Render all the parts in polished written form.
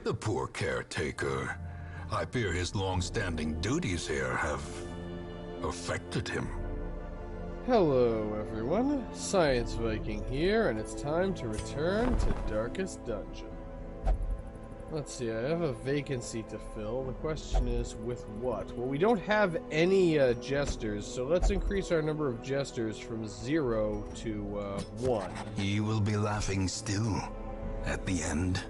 The poor caretaker. I fear his long-standing duties here have affected him. Hello, everyone. Science Viking here, and it's time to return to Darkest Dungeon. Let's see, I have a vacancy to fill. The question is, with what? Well, we don't have any jesters, so let's increase our number of jesters from 0 to 1. He will be laughing still at the end.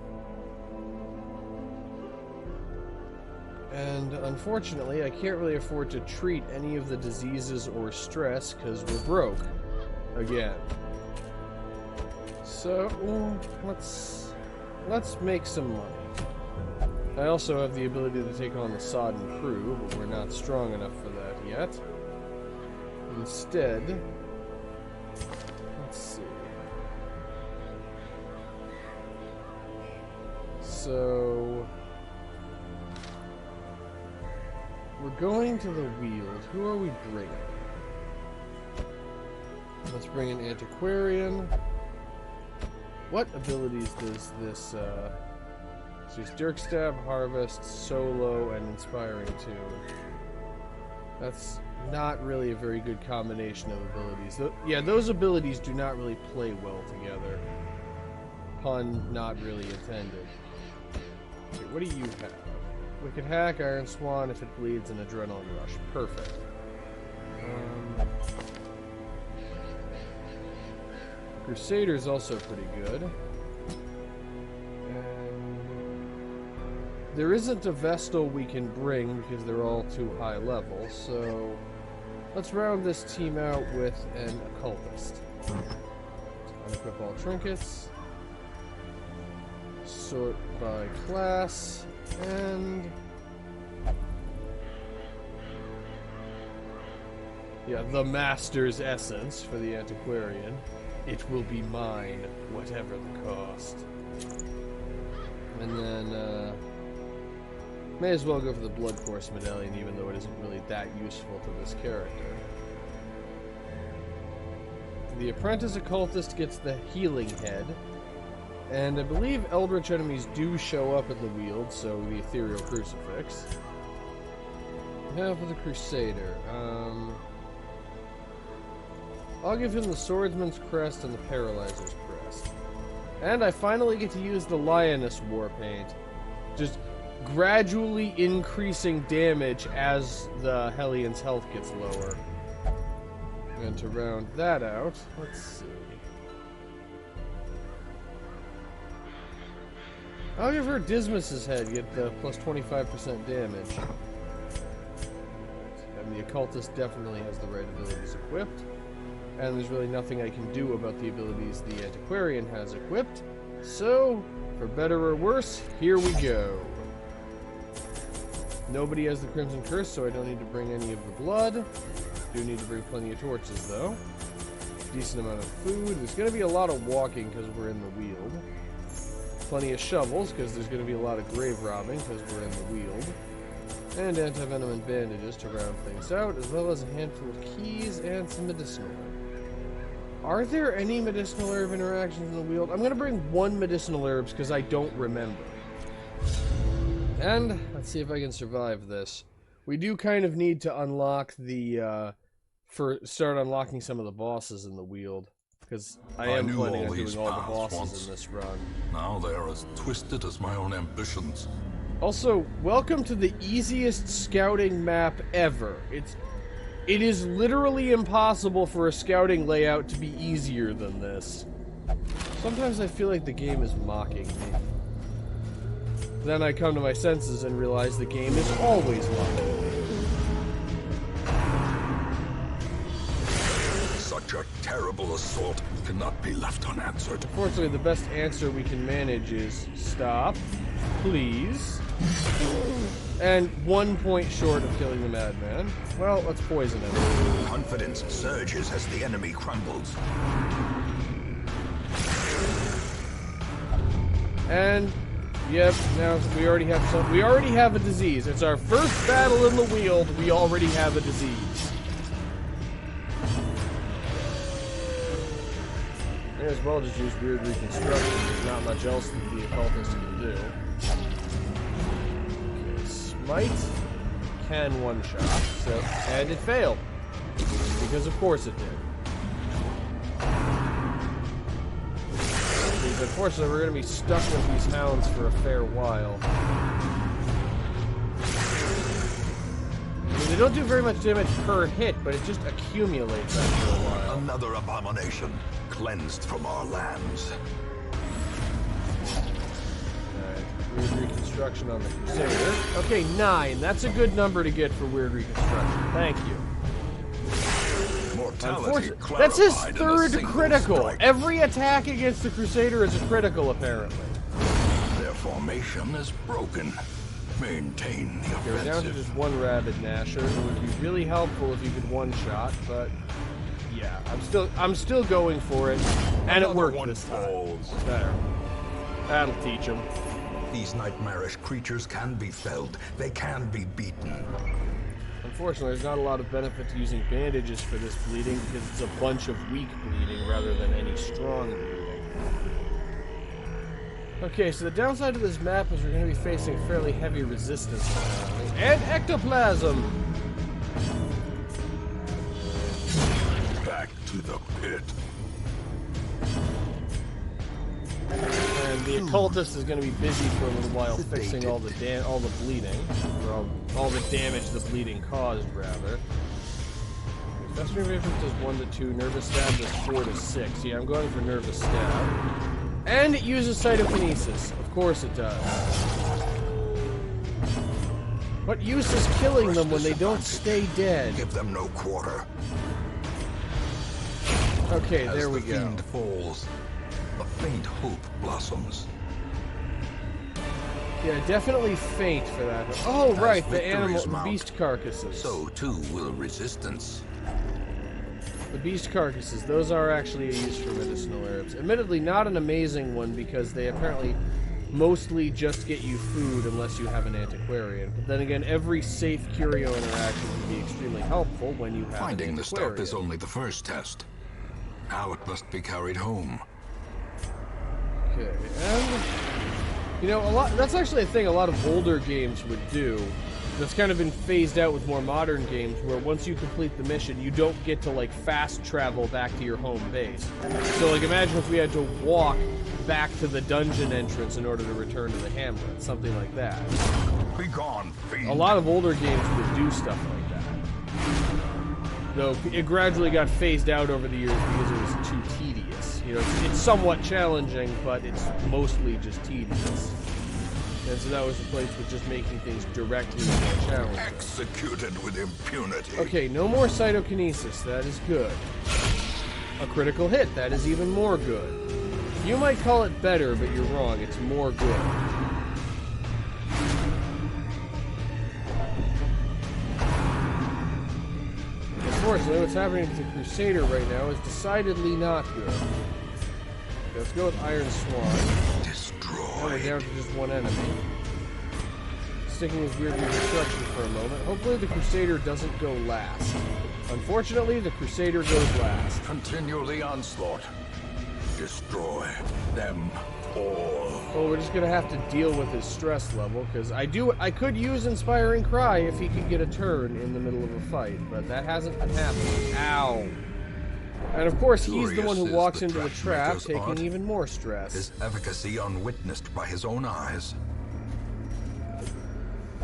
And unfortunately, I can't really afford to treat any of the diseases or stress because we're broke. Again. So, let's make some money. I also have the ability to take on the Sodden crew, but we're not strong enough for that yet. Instead, let's see. So, we're going to the Weald. Who are we bringing? Let's bring an Antiquarian. What abilities does this, so it's Dirkstab, Harvest, Solo, and Inspiring Tune. That's not really a very good combination of abilities. Yeah, those abilities do not really play well together. Pun not really intended. Okay, what do you have? Wicked Hack, Iron Swan, if it bleeds, and Adrenaline Rush. Perfect. Crusader's also pretty good. There isn't a Vestal we can bring because they're all too high level, so let's round this team out with an Occultist. Unequip all trinkets. Sort by class, and yeah, the Master's Essence for the Antiquarian. It will be mine, whatever the cost. And then, may as well go for the Blood Course Medallion, even though it isn't really that useful to this character. The Apprentice Occultist gets the Healing Head, and I believe Eldritch enemies do show up at the Weald, so the Ethereal Crucifix. Now for the Crusader. I'll give him the Swordsman's Crest and the Paralyzer's Crest. And I finally get to use the Lioness Warpaint. Just gradually increasing damage as the Hellions' health gets lower. And to round that out, let's see. I'll give her Dismas's head, get the plus 25% damage. And the Occultist definitely has the right abilities equipped. And there's really nothing I can do about the abilities the Antiquarian has equipped. So, for better or worse, here we go. Nobody has the Crimson Curse, so I don't need to bring any of the blood. Do need to bring plenty of torches, though. Decent amount of food. There's going to be a lot of walking because we're in the Weald. Plenty of shovels, because there's going to be a lot of grave robbing, because we're in the Weald. And anti-venom and bandages to round things out, as well as a handful of keys and some medicinal herb. Are there any medicinal herb interactions in the Weald? I'm going to bring one medicinal herbs, because I don't remember. And let's see if I can survive this. We do kind of need to unlock the, start unlocking some of the bosses in the Weald. Because I am planning on doing all the bosses in this run. Now they are as twisted as my own ambitions. Also, welcome to the easiest scouting map ever. It is literally impossible for a scouting layout to be easier than this. Sometimes I feel like the game is mocking me. Then I come to my senses and realize the game is always mocking me. Such a terrible assault cannot be left unanswered. Unfortunately, the best answer we can manage is stop, please, and 1 point short of killing the madman. Well, let's poison him. Confidence surges as the enemy crumbles. And yep, now we already have a disease. It's our first battle in the Weald. We already have a disease. May as well just use weird reconstruction. There's not much else that the occultist can do. might, can one-shot, so, and it failed. Because of course it did. Because unfortunately we're going to be stuck with these hounds for a fair while. I mean, they don't do very much damage per hit, but it just accumulates after a while. Another abomination cleansed from our lands. Weird reconstruction on the Crusader. Okay, 9. That's a good number to get for weird reconstruction. Thank you. That's his third critical. Strike. Every attack against the Crusader is a critical, apparently. Their formation is broken. Maintain the offensive. We're down to just one Rabid Gnasher. It would be really helpful if you could one-shot, but yeah, I'm still going for it, and it worked this time. There. That'll teach him. These nightmarish creatures can be felled. They can be beaten. Unfortunately, there's not a lot of benefit to using bandages for this bleeding because it's a bunch of weak bleeding rather than any strong bleeding. Okay, so the downside of this map is we're going to be facing fairly heavy resistance now. And ectoplasm! Back to the pit. And the occultist is going to be busy for a little while fixing all the bleeding, or all the damage the bleeding caused, rather. Festering Ravens does 1 to 2, Nervous Stab does 4 to 6. Yeah, I'm going for Nervous Stab. And it uses Cytokinesis. Of course it does. What use is killing them when they don't stay dead? Give them no quarter. Okay, there we go. As the fiend falls, a faint hope blossoms. Yeah, definitely faint for that. Oh, right, the beast carcasses. So too will resistance. The beast carcasses, those are actually used for medicinal herbs. Admittedly, not an amazing one because they apparently mostly just get you food unless you have an antiquarian. But then again, every safe curio interaction can be extremely helpful when you have Finding an the antiquarian. stuff is only the first test. Now it must be carried home. Okay, and you know, that's actually a thing a lot of older games would do. That's kind of been phased out with more modern games, where once you complete the mission, you don't get to, like, fast travel back to your home base. So, like, imagine if we had to walk back to the dungeon entrance in order to return to the hamlet, something like that. Be gone, fiend. A lot of older games would do stuff like that. Though it gradually got phased out over the years because it was too tedious. You know, it's somewhat challenging, but it's mostly just tedious. And so that was replaced with just making things directly more challenging. Executed with impunity. Okay, no more Cytokinesis. That is good. A critical hit. That is even more good. You might call it better, but you're wrong. It's more good. Unfortunately, what's happening to the Crusader right now is decidedly not good. Okay, let's go with Iron Swan. Now we're down to just one enemy. Sticking with weird reconstruction for a moment. Hopefully the Crusader doesn't go last. Unfortunately, the Crusader goes last. Continue the onslaught. Destroy them all. Well, we're just gonna have to deal with his stress level, because I could use Inspiring Cry if he could get a turn in the middle of a fight, but that hasn't been happening. Ow. And of course, he's the one who walks into a trap, taking even more stress. His efficacy unwitnessed by his own eyes.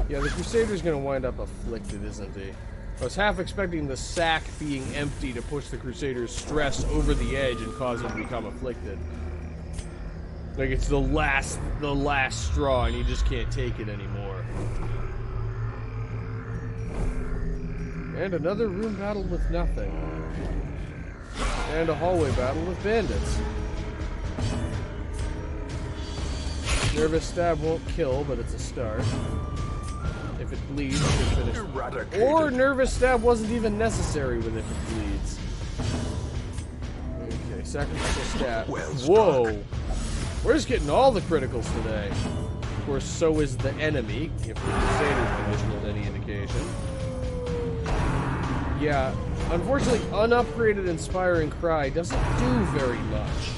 Yeah, the Crusader's gonna wind up afflicted, isn't he? I was half expecting the sack being empty to push the Crusader's stress over the edge and cause him to become afflicted. Like it's the last straw and you just can't take it anymore. And another room battle with nothing. And a hallway battle with bandits. Nervous Stab won't kill, but it's a start. If it bleeds, it should finish. Or Nervous Stab wasn't even necessary with if it bleeds. Okay, Sacrificial Stab. Whoa! We're just getting all the criticals today. Of course, so is the enemy, if the Crusader's condition is any indication. Yeah, unfortunately, unupgraded Inspiring Cry doesn't do very much.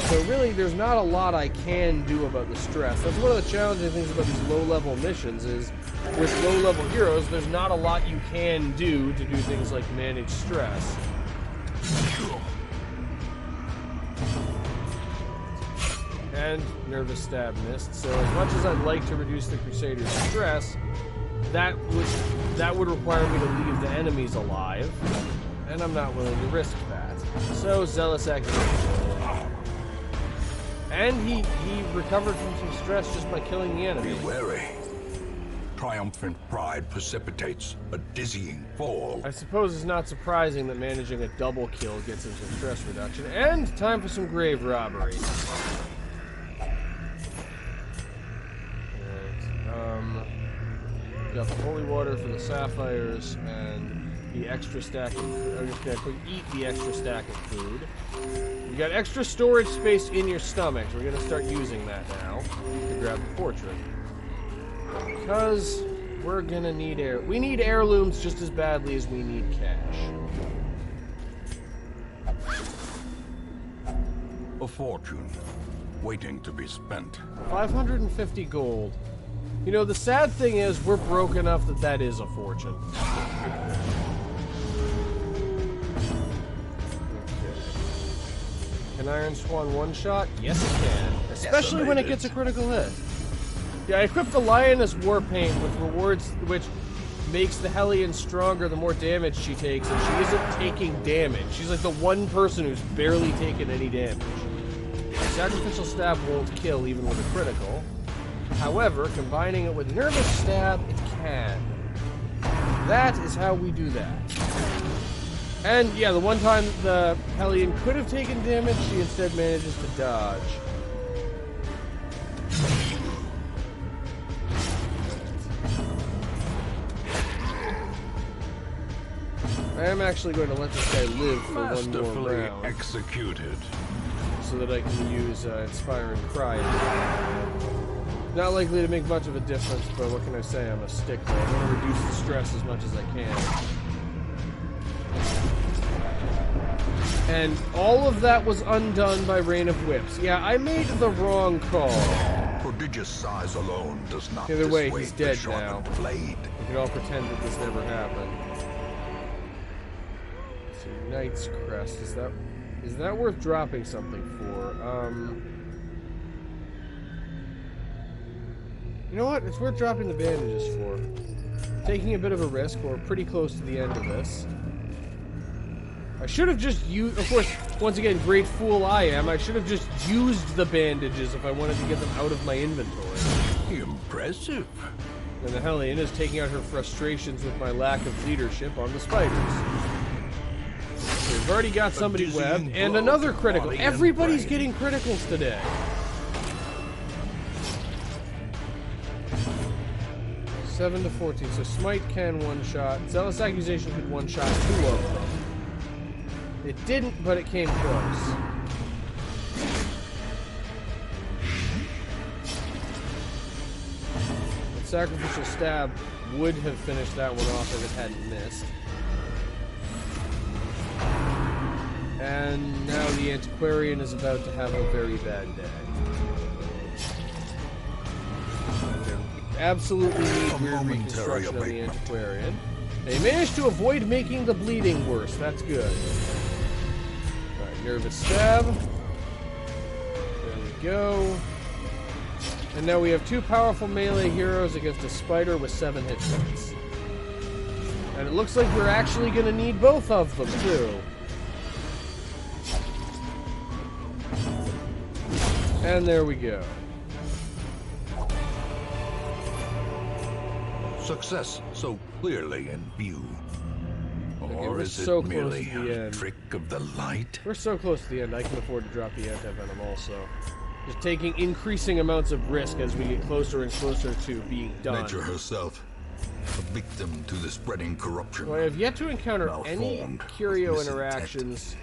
So really, there's not a lot I can do about the stress. That's one of the challenging things about these low-level missions is, with low-level heroes, there's not a lot you can do to do things like manage stress. And nervous stab missed. So as much as I'd like to reduce the Crusader's stress, that would require me to leave the enemies alive, and I'm not willing to risk that. So Zealous Accusation. And he recovered from some stress just by killing the enemy. Be wary. Triumphant pride precipitates a dizzying fall. I suppose it's not surprising that managing a double kill gets him some stress reduction. And time for some grave robbery. Got the holy water for the sapphires and the extra stack of food. I'm just gonna eat the extra stack of food. You got extra storage space in your stomach, so we're gonna start using that now to grab the portrait. Because we're gonna need we need heirlooms just as badly as we need cash. A fortune waiting to be spent. 550 gold. You know, the sad thing is, we're broke enough that that is a fortune. Okay. Can Iron Swan one-shot? Yes, it can. Especially when it gets a critical hit. Yeah, I equipped the Lioness Warpaint with rewards, which makes the Hellion stronger the more damage she takes, and she isn't taking damage. She's like the one person who's barely taken any damage. Sacrificial Stab won't kill even with a critical. However, combining it with Nervous Stab, it can. That is how we do that. And yeah, the one time the Hellion could have taken damage, she instead manages to dodge. I am actually going to let this guy live for one more round. Executed. So that I can use Inspiring Cry. Not likely to make much of a difference, but what can I say? I'm a stickler. I want to reduce the stress as much as I can. And all of that was undone by Rain of Whips. Yeah, I made the wrong call. Prodigious size alone does not Either way, he's dead now. Blade. We can all pretend that this never happened. Let's see, Knight's Crest. Is that worth dropping something for? You know what? It's worth dropping the bandages for. Taking a bit of a risk. We're pretty close to the end of this. I should have just used... Of course, once again, great fool I am. I should have just used the bandages if I wanted to get them out of my inventory. Impressive. And the Hellion is taking out her frustrations with my lack of leadership on the spiders. We've already got somebody webbed, and another critical. Everybody's getting criticals today. $7 to 14. So Smite can one-shot. Zealous Accusation could one-shot 2 of them. It didn't, but it came close. The Sacrificial Stab would have finished that one off if it hadn't missed. And now the Antiquarian is about to have a very bad day. Absolutely need weird reconstruction on the Antiquarian. They managed to avoid making the bleeding worse. That's good. Alright, Nervous Stab. There we go. And now we have 2 powerful melee heroes against a spider with 7 hit points. And it looks like we're actually going to need both of them, too. And there we go. Success so clearly in view. Or is so it merely a trick of the light? We're so close to the end, I can afford to drop the anti-venom also. Just taking increasing amounts of risk as we get closer and closer to being done. Nature herself, a victim to the spreading corruption. Well, I have yet to encounter any curio interactions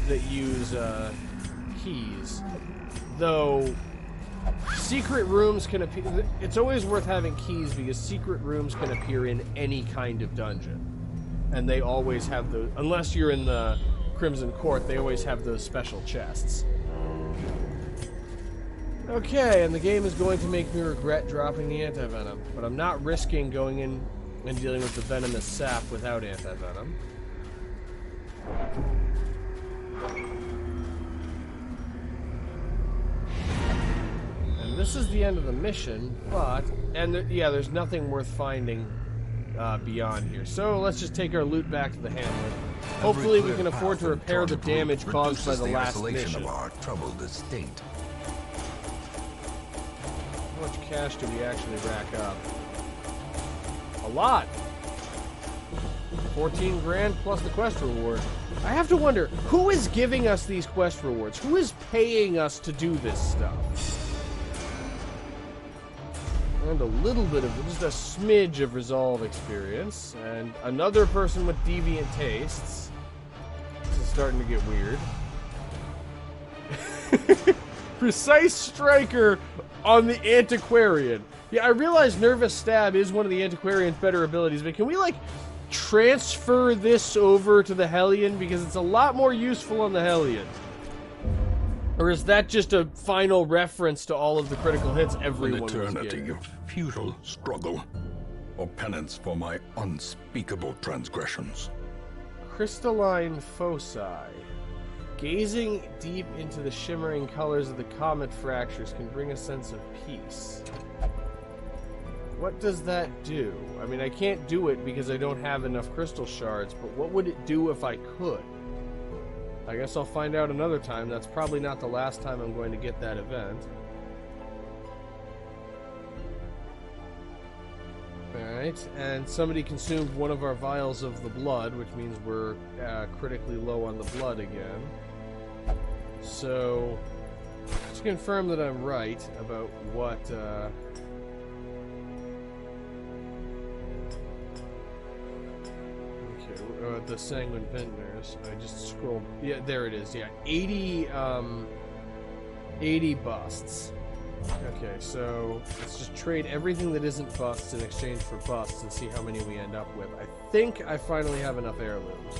that use keys. Though secret rooms can appear. It's always worth having keys because secret rooms can appear in any kind of dungeon, and they always have those. Unless you're in the Crimson Court, they always have those special chests. Okay, and the game is going to make me regret dropping the anti-venom, but I'm not risking going in and dealing with the venomous sap without anti-venom. And this is the end of the mission, but... yeah, there's nothing worth finding beyond here. So let's just take our loot back to the hamlet. Hopefully we can afford to repair the damage caused by the last mission. Of our troubled estate. How much cash do we actually rack up? A lot! 14 grand plus the quest reward. I have to wonder, who is giving us these quest rewards? Who is paying us to do this stuff? And a little bit of, just a smidge of resolve experience. And another person with deviant tastes. This is starting to get weird. Precise Striker on the Antiquarian. Yeah, I realize Nervous Stab is one of the Antiquarian's better abilities, but can we, like, transfer this over to the Hellion? Because it's a lot more useful on the Hellion. Or is that just a final reference to all of the critical hits everyone was getting? An eternity of futile struggle, or penance for my unspeakable transgressions. Crystalline foci. Gazing deep into the shimmering colors of the comet fractures can bring a sense of peace. What does that do? I mean, I can't do it because I don't have enough crystal shards, but what would it do if I could? I guess I'll find out another time. That's probably not the last time I'm going to get that event. Alright, and somebody consumed one of our vials of the blood, which means we're critically low on the blood again. So, to confirm that I'm right about what... the Sanguine Vintners. I just scrolled. Yeah, there it is. Yeah, 80 busts. Okay, so let's just trade everything that isn't busts in exchange for busts and see how many we end up with. I think I finally have enough heirlooms.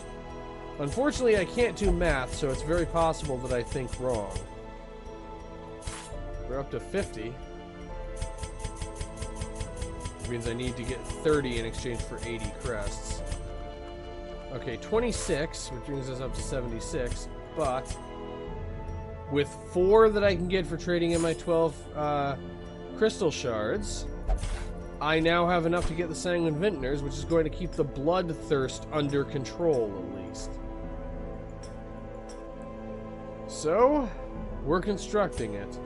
Unfortunately, I can't do math, so it's very possible that I think wrong. We're up to 50. Which means I need to get 30 in exchange for 80 crests. Okay, 26, which brings us up to 76, but with 4 that I can get for trading in my 12 crystal shards, I now have enough to get the Sanguine Vintners, which is going to keep the bloodthirst under control, at least. So, we're constructing it. 2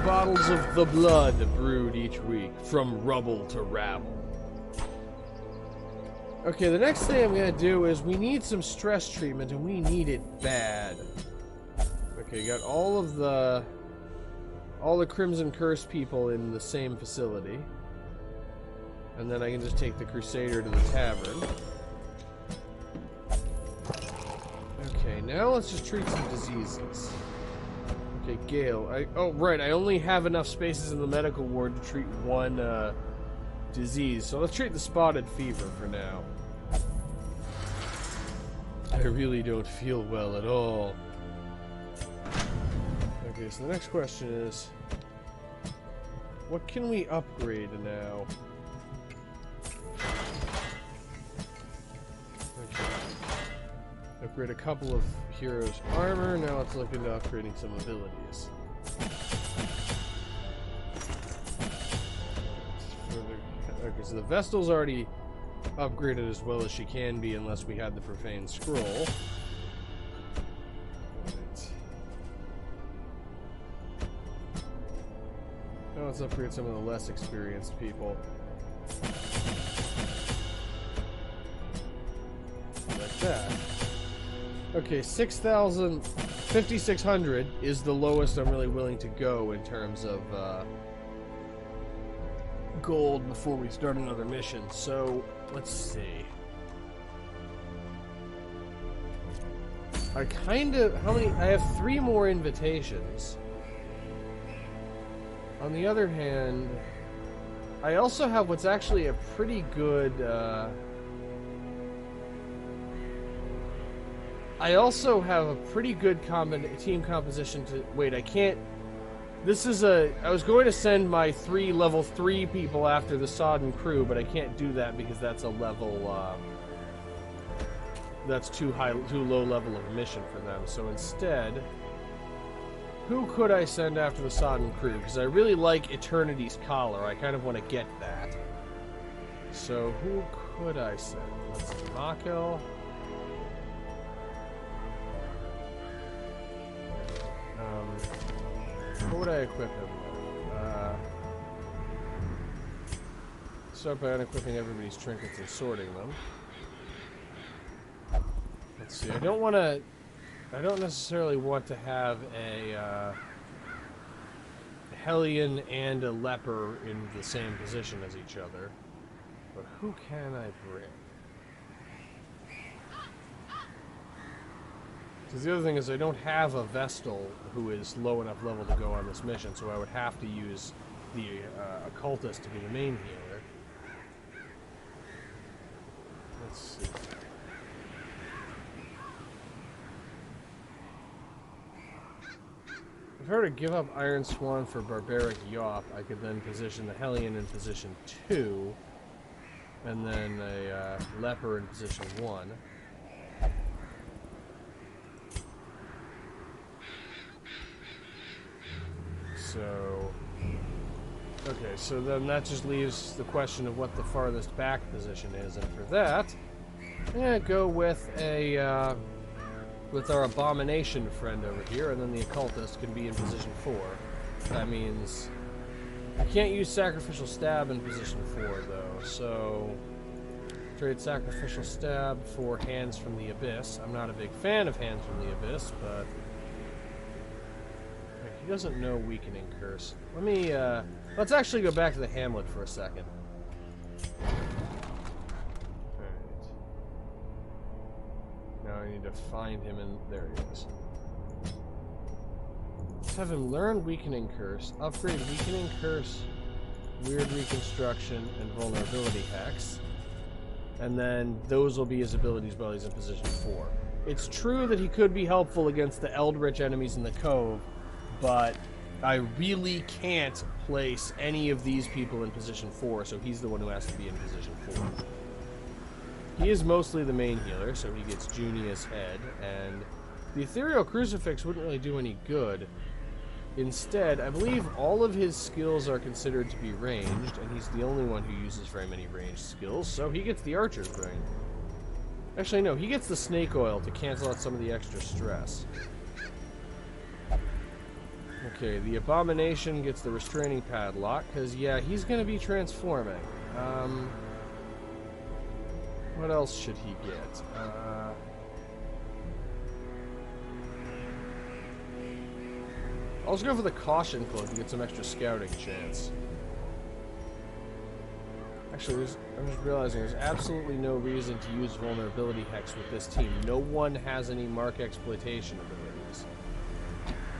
bottles of the blood brewed each week, from rubble to rabble. Okay, the next thing I'm going to do is we need some stress treatment, and we need it bad. Okay, got all the Crimson Curse people in the same facility. And then I can just take the Crusader to the tavern. Okay, now let's just treat some diseases. Okay, Gale. Oh, right, I only have enough spaces in the medical ward to treat one disease. So let's treat the spotted fever for now. I really don't feel well at all. Okay, so the next question is, what can we upgrade now? Okay. Upgrade a couple of heroes' armor. Now let's look into upgrading some abilities. Okay, so the Vestal's already upgraded as well as she can be unless we had the Profane Scroll. Right. Now let's upgrade some of the less experienced people. Like that. Okay, 5,600 is the lowest I'm really willing to go in terms of gold before we start another mission. So let's see. I have 3 more invitations. On the other hand, I also have what's actually a pretty good team composition to... Wait, I can't This is a... I was going to send my 3 level 3 people after the Sodden crew, but I can't do that because that's a level, that's too low level of mission for them. So instead, who could I send after the Sodden crew? Because I really like Eternity's Collar. I kind of want to get that. So who could I send? Let's see, Mako. What would I equip him with? Start by unequipping everybody's trinkets and sorting them. Let's see, I don't necessarily want to have a Hellion and a Leper in the same position as each other. But who can I bring? Because the other thing is I don't have a Vestal who is low enough level to go on this mission, so I would have to use the Occultist to be the main healer. Let's see. If I were to give up Iron Swan for Barbaric Yawp, I could then position the Hellion in position 2, and then a Leper in position 1. So, okay, so then that just leaves the question of what the farthest back position is, and for that, I'm gonna go with a with our Abomination friend over here, and then the Occultist can be in position 4. That means I can't use Sacrificial Stab in position 4 though, so trade Sacrificial Stab for Hands from the Abyss. I'm not a big fan of Hands from the Abyss, but he doesn't know Weakening Curse. Let me, let's actually go back to the Hamlet for a second. Alright. Now I need to find him, and there he is. Let's have him learn Weakening Curse, upgrade Weakening Curse, Weird Reconstruction, and Vulnerability Hex. And then those will be his abilities while he's in position 4. It's true that he could be helpful against the Eldritch enemies in the Cove, but I really can't place any of these people in position 4, so he's the one who has to be in position 4. He is mostly the main healer, so he gets Junia's head, and the Ethereal Crucifix wouldn't really do any good. Instead, I believe all of his skills are considered to be ranged, and he's the only one who uses very many ranged skills, so he gets the Archer's Ring. Actually, no, he gets the Snake Oil to cancel out some of the extra stress. Okay, the Abomination gets the Restraining Padlock, because, yeah, he's going to be transforming. What else should he get? I'll just go for the Caution Cloak to get some extra scouting chance. Actually, I'm just realizing there's absolutely no reason to use Vulnerability Hex with this team. No one has any Mark Exploitation abilities.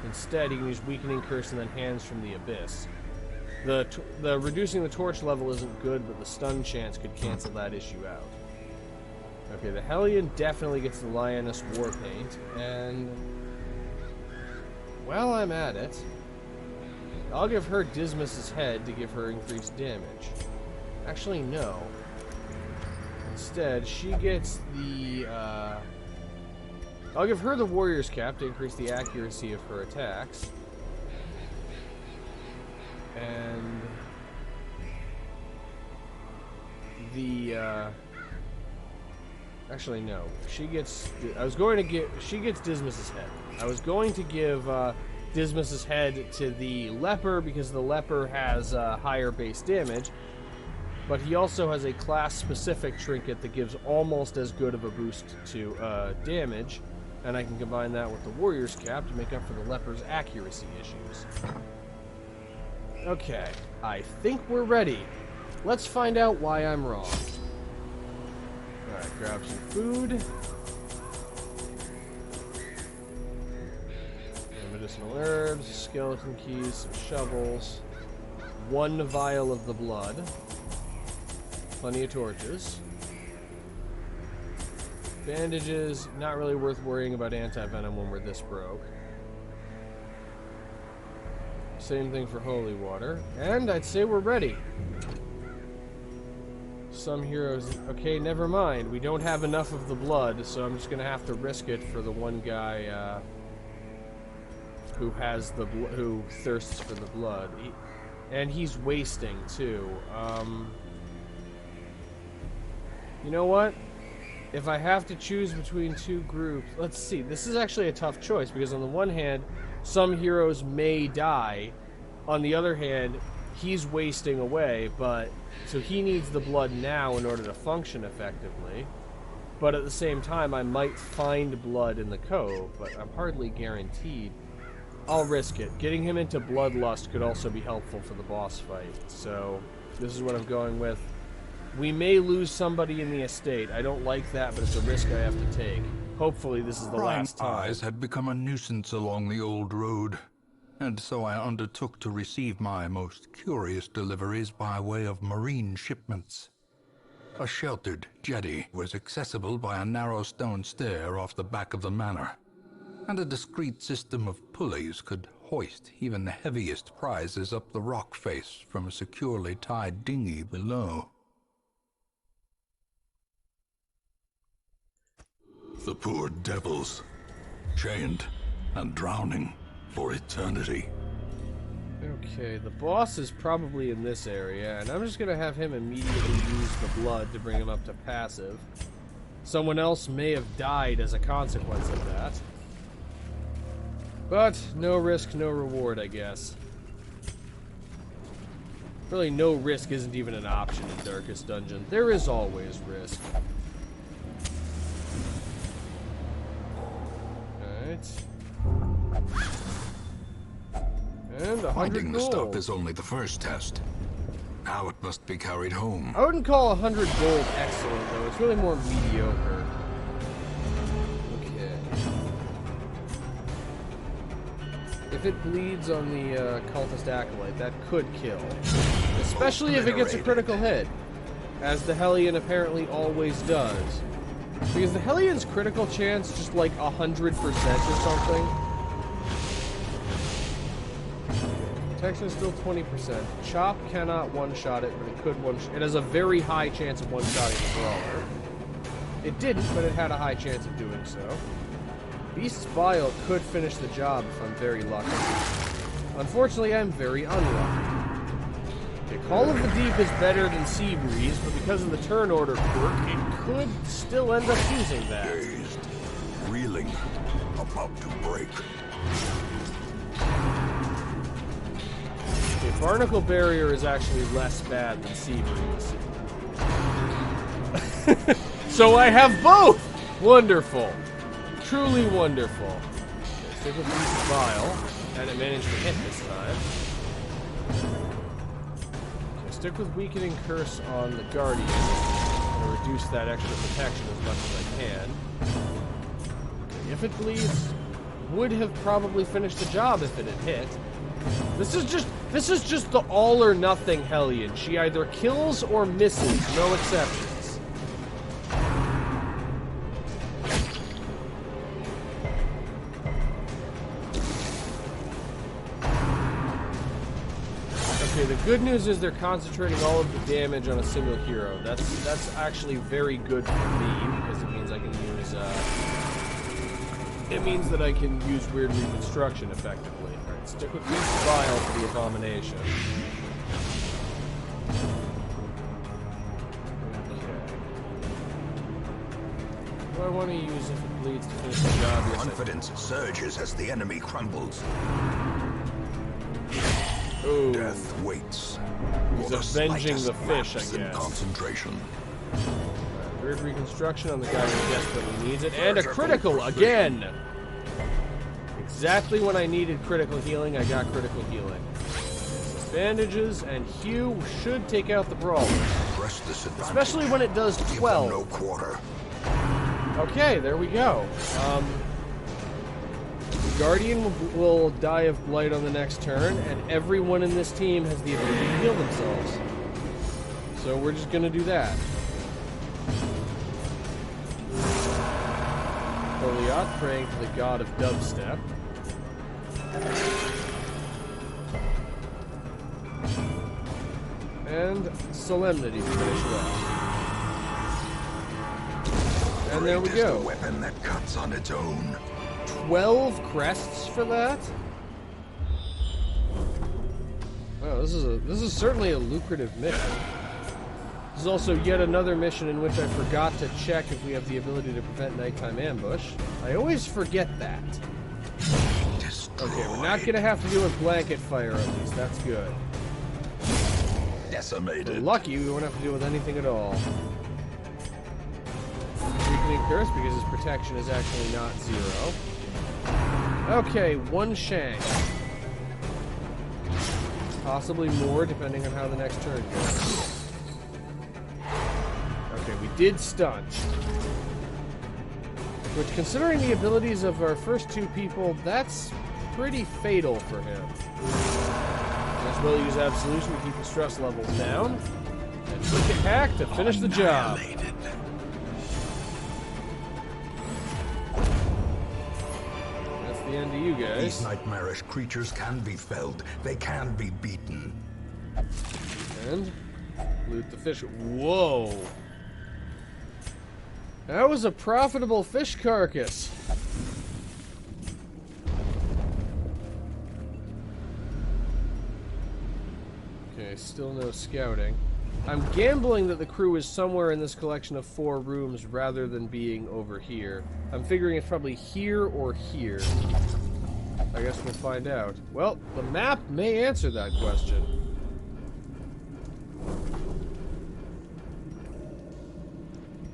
Instead, he can use Weakening Curse and then Hands from the Abyss. The reducing the torch level isn't good, but the stun chance could cancel that issue out. Okay, the Hellion definitely gets the Lioness Warpaint, and while I'm at it, I'll give her Dismas's head to give her increased damage. Actually, no. Instead, she gets the, I'll give her the Warrior's Cap to increase the accuracy of her attacks. And the, actually, no. She gets, she gets Dismas's head. I was going to give, Dismas's head to the Leper because the Leper has, higher base damage. But he also has a class-specific trinket that gives almost as good of a boost to, damage. And I can combine that with the Warrior's Cap to make up for the Leper's accuracy issues. Okay, I think we're ready. Let's find out why I'm wrong. Alright, grab some food. Medicinal herbs, skeleton keys, some shovels. 1 vial of the blood. Plenty of torches. Bandages, not really worth worrying about anti-venom when we're this broke. Same thing for holy water. And I'd say we're ready. Some heroes... Okay, never mind. We don't have enough of the blood, so I'm just going to have to risk it for the one guy who has the who thirsts for the blood. And he's wasting, too. You know what? If I have to choose between two groups... Let's see. This is actually a tough choice, because on the one hand, some heroes may die. On the other hand, he's wasting away, but... So he needs the blood now in order to function effectively. But at the same time, I might find blood in the cove, but I'm hardly guaranteed. I'll risk it. Getting him into Bloodlust could also be helpful for the boss fight. So, this is what I'm going with. We may lose somebody in the estate. I don't like that, but it's a risk I have to take. Hopefully this is the last time. Eyes had become a nuisance along the old road, and so I undertook to receive my most curious deliveries by way of marine shipments. A sheltered jetty was accessible by a narrow stone stair off the back of the manor, and a discreet system of pulleys could hoist even the heaviest prizes up the rock face from a securely tied dinghy below. The poor devils, chained and drowning for eternity. Okay, the boss is probably in this area, and I'm just going to have him immediately use the blood to bring him up to passive. Someone else may have died as a consequence of that. But, no risk, no reward, I guess. Really, no risk isn't even an option in Darkest Dungeon. There is always risk. Alright. And 100 Finding the gold. stuff is only the first test. Now it must be carried home. I wouldn't call 100 gold excellent, though. It's really more mediocre. Okay. If it bleeds on the cultist acolyte, that could kill. Especially if it gets a critical hit, as the Hellion apparently always does. Because the Hellion's critical chance just like 100% or something. Protection is still 20%. Chop cannot one-shot it, but it could one-shot. It has a very high chance of one-shotting the Brawler. It didn't, but it had a high chance of doing so. Beast's Bile could finish the job if I'm very lucky. Unfortunately, I'm very unlucky. Okay, Call of the Deep is better than Sea Breeze, but because of the turn order quirk, it could still end up using that. Dazed, reeling, about to break. Okay, Barnacle Barrier is actually less bad than Sea Breeze. So I have both! Wonderful. Truly wonderful. Okay, stick with Beast's Vial, and it managed to hit this time. Okay, stick with Weakening Curse on the Guardian, and reduce that extra protection as much as I can. Okay, if it bleeds, would have probably finished the job if it had hit. This is just the all or nothing Hellion. She either kills or misses, no exceptions. Okay, the good news is they're concentrating all of the damage on a single hero. That's actually very good for me because it means I can use it means that I can use Weird Reconstruction effectively. Alright, stick with Beast's Vial for the Abomination. Okay. What do I want to use if it bleeds to finish the job? Yes, Confidence surges as the enemy crumbles. Ooh. Death waits. He's for avenging the slightest fish, I lapse in guess. concentration. Weird Reconstruction on the guy who desperately needs it. And a critical again! Exactly when I needed critical healing, I got critical healing. Bandages and Hue should take out the Brawler. Press this advantage. Especially when it does Give them 12. no quarter. Okay, there we go. The Guardian will die of Blight on the next turn, and everyone in this team has the ability to heal themselves. So we're just gonna do that. Courtyard praying to the god of dubstep. And solemnity to finish it off. And there we go. A weapon that cuts on its own. 12 crests for that? Wow, this is certainly a lucrative mission. This is also yet another mission in which I forgot to check if we have the ability to prevent nighttime ambush. I always forget that. Okay, we're not gonna have to deal with blanket fire at least. That's good. Decimated. We're lucky we won't have to deal with anything at all. Weakening curse because his protection is actually not 0. Okay, 1 shank. Possibly more, depending on how the next turn goes. Okay, we did stunt. Which, considering the abilities of our first 2 people, that's pretty fatal for him. Might as well use Absolution to keep the stress levels down. And Wicked Hack to finish the job. That's the end of you guys. These nightmarish creatures can be felled. They can be beaten. And loot the fish. Whoa. That was a profitable fish carcass. Okay, still no scouting. I'm gambling that the crew is somewhere in this collection of 4 rooms rather than being over here. I'm figuring it's probably here or here. I guess we'll find out. Well, the map may answer that question.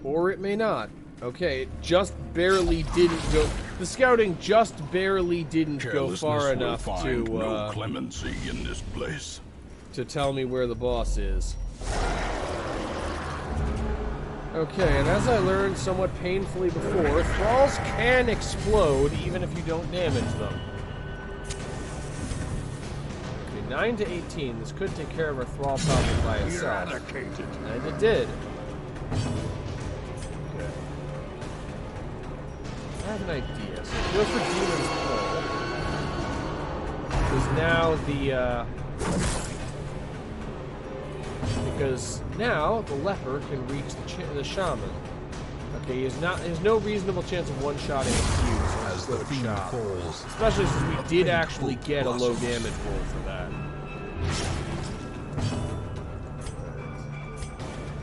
Or it may not. Okay, it just barely didn't go... The scouting just barely didn't go far enough to... no clemency in this place. To tell me where the boss is. Okay, and as I learned somewhat painfully before, thralls can explode even if you don't damage them. Okay, 9 to 18. This could take care of our thrall problem by itself. Eradicated. And it did. Okay. I have an idea. So go for Demon's Pull. Because now Because now the leper can reach the shaman. Okay, he has no reasonable chance of one-shotting a fuse As the fiend falls. Especially since we did actually get a low damage roll for that.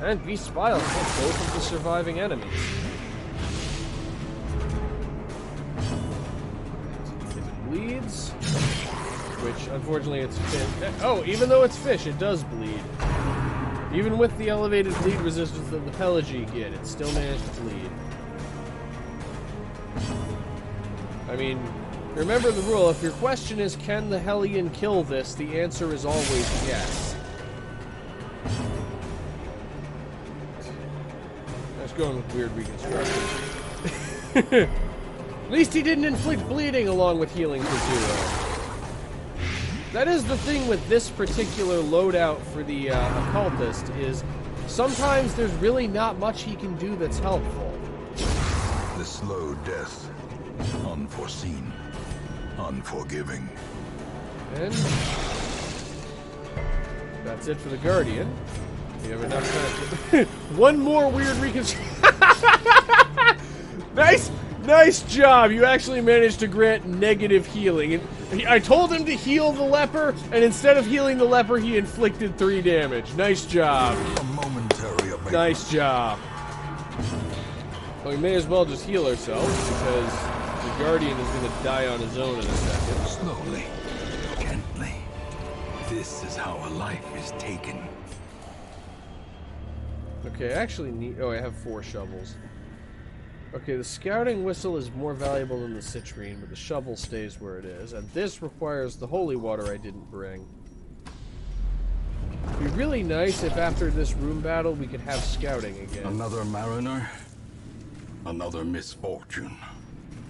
And Beast Spile hit both of the surviving enemies. If it bleeds, which unfortunately it's fish. Oh, even though it's fish, it does bleed. Even with the elevated bleed resistance that the Pelagie get, it still managed to bleed. I mean, remember the rule, if your question is, can the Hellion kill this, the answer is always yes. I was going with weird reconstruction. At least he didn't inflict bleeding along with healing for 0. That is the thing with this particular loadout for the occultist, is sometimes there's really not much he can do that's helpful. The slow death. Unforeseen. Unforgiving. And that's it for the Guardian. We have enough time to... One more weird reconstruction. Nice job! You actually managed to grant negative healing. And I told him to heal the leper, and instead of healing the leper, he inflicted 3 damage. Nice job. A momentary abatement. Nice job. Well, we may as well just heal ourselves, because the Guardian is going to die on his own in a second. Slowly. Gently. This is how a life is taken. Okay, I actually need... Oh, I have 4 shovels. Okay, the scouting whistle is more valuable than the citrine, but the shovel stays where it is. And this requires the holy water I didn't bring. It'd be really nice if after this room battle we could have scouting again. Another mariner. Another misfortune.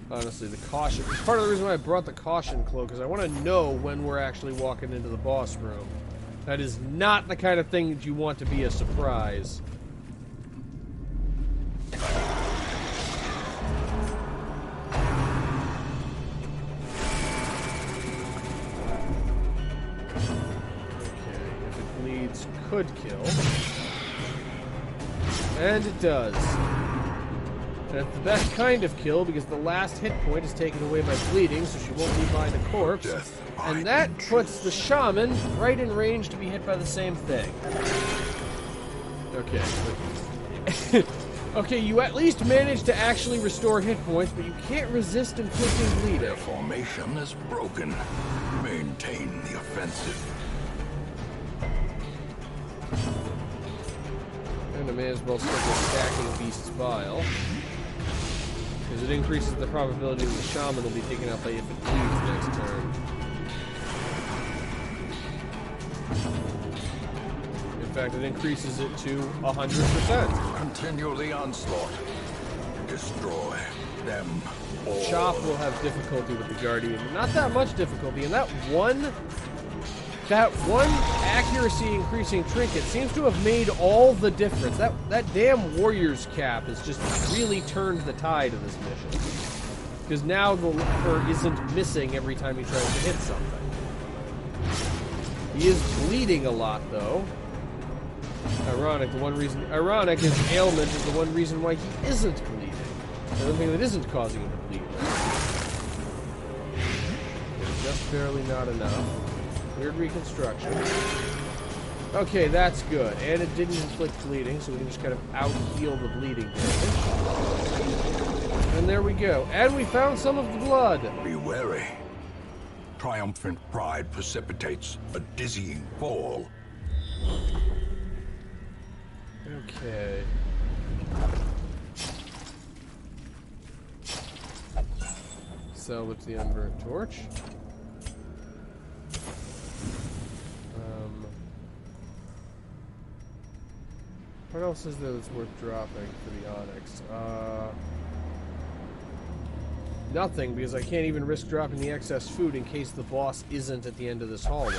Honestly, the caution... It's part of the reason why I brought the caution cloak, because I want to know when we're actually walking into the boss room. That is not the kind of thing that you want to be a surprise. could kill. And it does. And it's the best kind of kill because the last hit point is taken away by bleeding, so she won't be behind a corpse. And that puts the shaman right in range to be hit by the same thing. Okay. Okay, you at least managed to actually restore hit points, but you can't resist inflicting bleeding. Their formation is broken. Maintain the offensive. And I may as well start stacking Beast's Bile. Because it increases the probability that the shaman will be taken out by if it bleeds next turn. In fact, it increases it to 100%. Continue the onslaught. Destroy them all. Chop will have difficulty with the Guardian. Not that much difficulty. And that one accuracy increasing trinket seems to have made all the difference. That damn warrior's cap has just really turned the tide of this mission. Because now the leper isn't missing every time he tries to hit something. He is bleeding a lot, though. Ironic his ailment is the one reason why he isn't bleeding. The other thing that isn't causing him to bleed. Okay, just barely not enough. Weird reconstruction. Okay, that's good. And it didn't inflict bleeding, so we can just kind of out-heal the bleeding damage. And there we go. And we found some of the blood. Be wary. Triumphant pride precipitates a dizzying fall. Okay. Salvage the unburnt torch. What else is there that's worth dropping for the Onyx? Nothing, because I can't even risk dropping the excess food in case the boss isn't at the end of this hallway.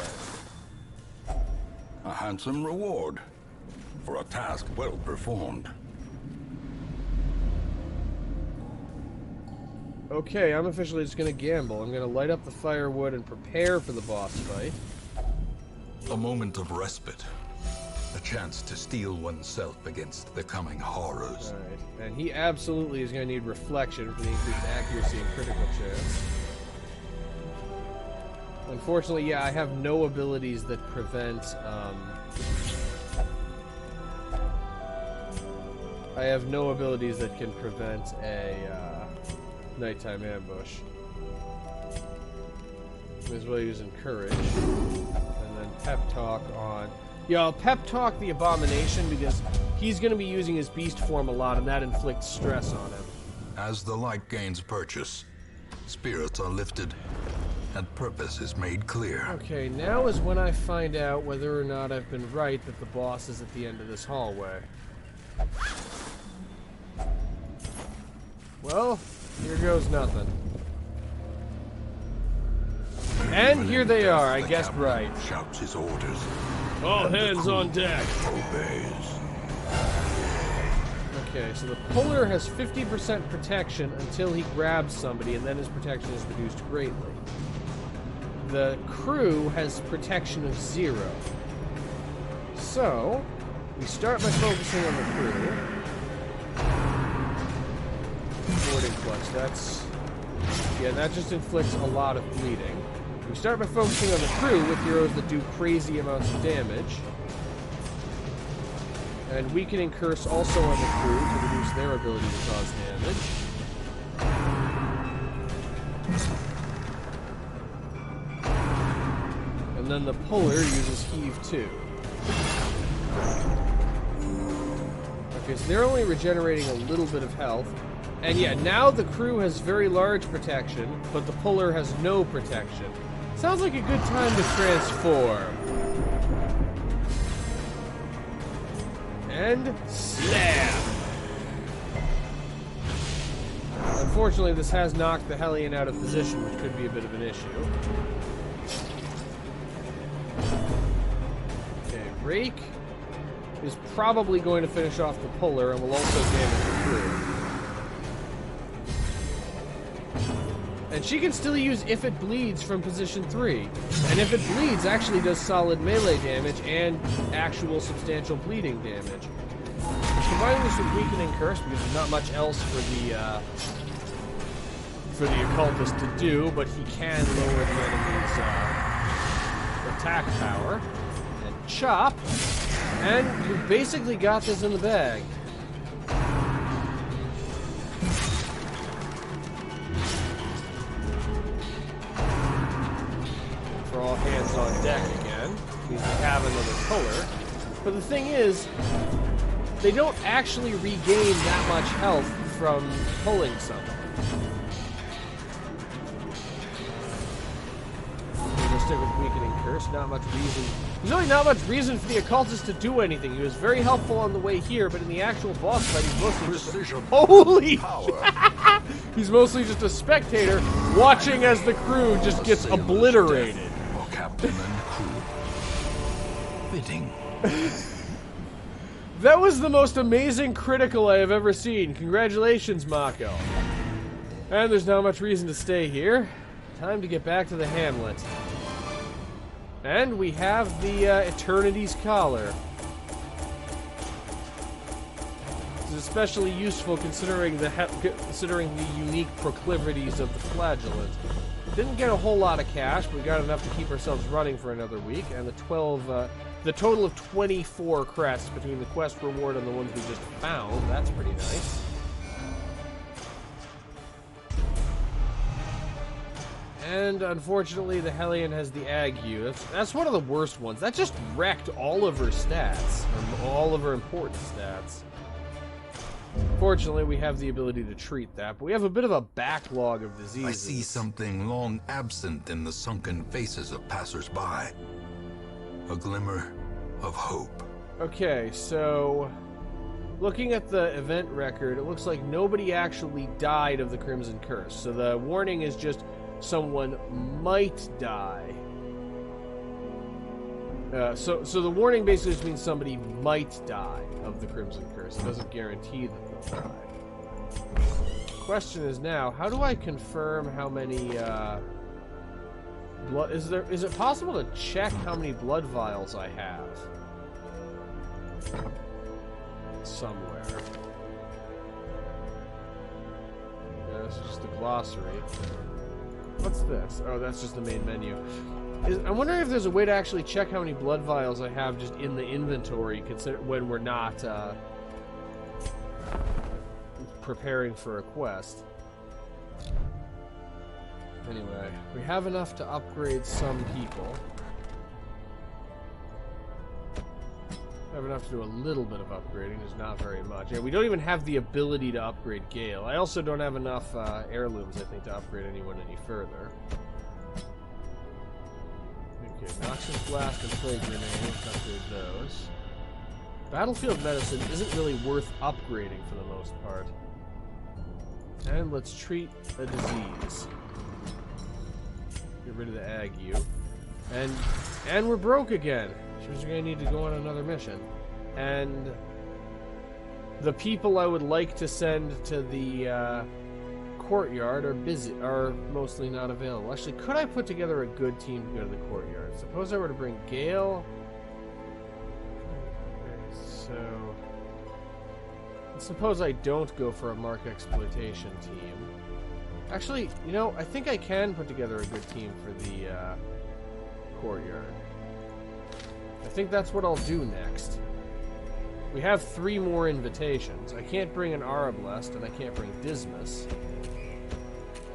A handsome reward for a task well performed. Okay, I'm officially just gonna gamble. I'm gonna light up the firewood and prepare for the boss fight. A moment of respite. A chance to steel oneself against the coming horrors. Alright, and he absolutely is going to need reflection for the increased accuracy and critical chance. Unfortunately, yeah, I have no abilities that prevent, I have no abilities that can prevent a, nighttime ambush. May as well use Encourage. And then Pep Talk on... Yeah, I'll Pep Talk the Abomination because he's going to be using his beast form a lot and that inflicts stress on him. As the light gains purchase, spirits are lifted and purpose is made clear. Okay, now is when I find out whether or not I've been right that the boss is at the end of this hallway. Well, here goes nothing. And here they are, I guessed right. Shouts his orders. All hands on deck. Obeys. Okay, so the puller has 50% protection until he grabs somebody, and then his protection is reduced greatly. The crew has protection of 0. So, we start by focusing on the crew. Boarding clutch, that's... Yeah, that just inflicts a lot of bleeding. We start by focusing on the crew with heroes that do crazy amounts of damage. And we can incurse also on the crew to reduce their ability to cause damage. And then the puller uses Heave 2. Okay, so they're only regenerating a little bit of health. And yeah, now the crew has very large protection, but the puller has no protection. Sounds like a good time to transform. And slam! Unfortunately, this has knocked the Hellion out of position, which could be a bit of an issue. Okay, Rake is probably going to finish off the puller and will also damage the crew. And she can still use If It Bleeds from position 3. And If It Bleeds actually does solid melee damage and actual substantial bleeding damage. Combining this with Weakening Curse, because there's not much else for the occultist to do, but he can lower the enemy's attack power. And chop. And you basically got this in the bag. For all hands on deck again. Means we have another color. But the thing is, they don't actually regain that much health from pulling something. We'll stick with Weakening Curse. Not much reason. There's really not much reason for the occultist to do anything. He was very helpful on the way here, but in the actual boss fight, he's mostly just holy power. He's mostly just a spectator watching as the crew just gets obliterated. For captain and crew. Fitting. That was the most amazing critical I have ever seen. Congratulations, Mako. And there's not much reason to stay here. Time to get back to the hamlet. And we have the Eternity's Collar. This is especially useful considering the unique proclivities of the flagellant. Didn't get a whole lot of cash, but we got enough to keep ourselves running for another week, and the total of 24 crests between the quest reward and the ones we just found. That's pretty nice. And unfortunately, the Hellion has the Ague. That's one of the worst ones. That just wrecked all of her stats, or all of her important stats. Fortunately, we have the ability to treat that, but we have a bit of a backlog of diseases. I see something long absent in the sunken faces of passers-by. A glimmer of hope. Okay, so looking at the event record, it looks like nobody actually died of the Crimson Curse. So the warning is just someone might die. So the warning basically just means somebody might die of the Crimson Curse. It doesn't guarantee that they'll die. Question is now, how do I confirm how many blood? Is it possible to check how many blood vials I have? Somewhere. Yeah, this is just a glossary. What's this? Oh, that's just the main menu. I'm wondering if there's a way to actually check how many blood vials I have just in the inventory, when we're not preparing for a quest. Anyway, we have enough to upgrade some people. We have enough to do a little bit of upgrading, there's not very much. Yeah, we don't even have the ability to upgrade Gale. I also don't have enough heirlooms, I think, to upgrade anyone any further. Okay, Noxious Blast and Plague Grenade, let's upgrade those. Battlefield Medicine isn't really worth upgrading for the most part. And let's treat a disease. Get rid of the Ague. And we're broke again. Which means we're going to need to go on another mission. And the people I would like to send to the Courtyard are mostly not available. Actually, could I put together a good team to go to the Courtyard? Suppose I were to bring Gale. Okay, so suppose I don't go for a Mark Exploitation team. Actually, you know, I think I can put together a good team for the Courtyard. I think that's what I'll do next. We have 3 more invitations. I can't bring an Arablest, and I can't bring Dismas.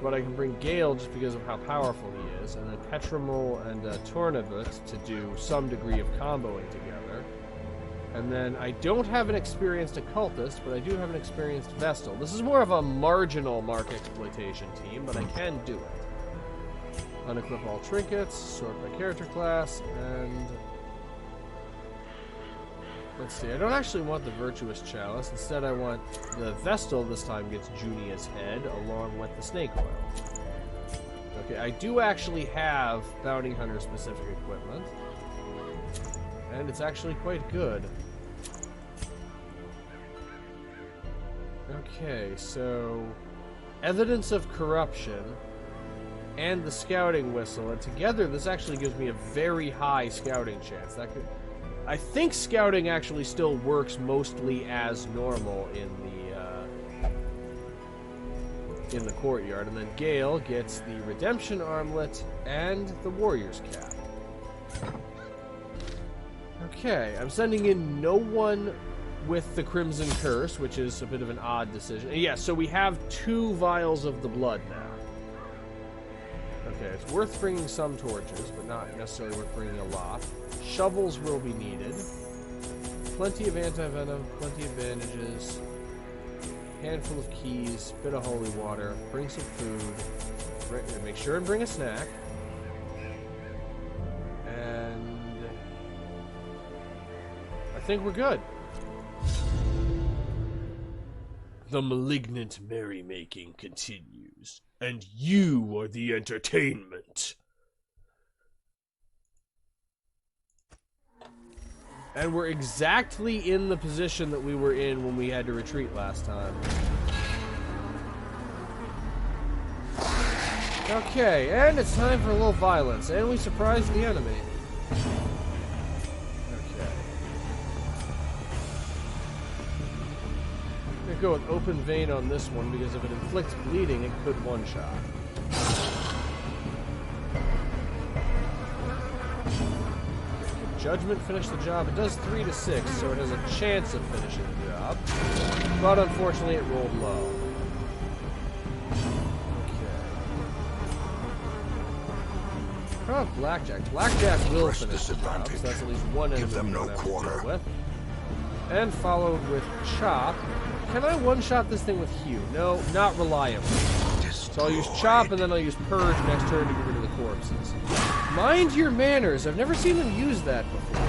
But I can bring Gale just because of how powerful he is, and then Petramel and Tornavut to do some degree of comboing together. And then I don't have an experienced occultist, but I do have an experienced Vestal. This is more of a marginal Mark Exploitation team, but I can do it. Unequip all trinkets, sort by character class, and let's see, I don't actually want the Virtuous Chalice. Instead, I want the Vestal this time gets Junia's head along with the Snake Oil. Okay, I do actually have Bounty Hunter specific equipment. And it's actually quite good. Okay, so Evidence of Corruption and the scouting whistle, and together this actually gives me a very high scouting chance. That could, I think scouting actually still works mostly as normal in the courtyard, and then Gale gets the redemption armlet and the warrior's cap. Okay, I'm sending in no one with the Crimson Curse, which is a bit of an odd decision. Yeah, so we have 2 vials of the blood now. Okay, it's worth bringing some torches, but not necessarily worth bringing a lot. Shovels will be needed. Plenty of anti-venom, plenty of bandages. Handful of keys, bit of holy water. Bring some food. Make sure and bring a snack. And I think we're good. The malignant merrymaking continues, and you are the entertainment. And we're exactly in the position that we were in when we had to retreat last time. Okay, and it's time for a little violence, and we surprised the enemy. I'm gonna go with open vein on this one because if it inflicts bleeding, it could one-shot. Judgment finish the job. It does 3 to 6, so it has a chance of finishing the job. But unfortunately, it rolled low. Okay. How about Blackjack? Blackjack will finish the job, so that's at least one enemy. Give them no quarter. With. And followed with Chop. Can I one-shot this thing with Hue? No, not reliably. So I'll use Chop, and then I'll use Purge next turn to get rid of the corpses. Mind your manners. I've never seen them use that before.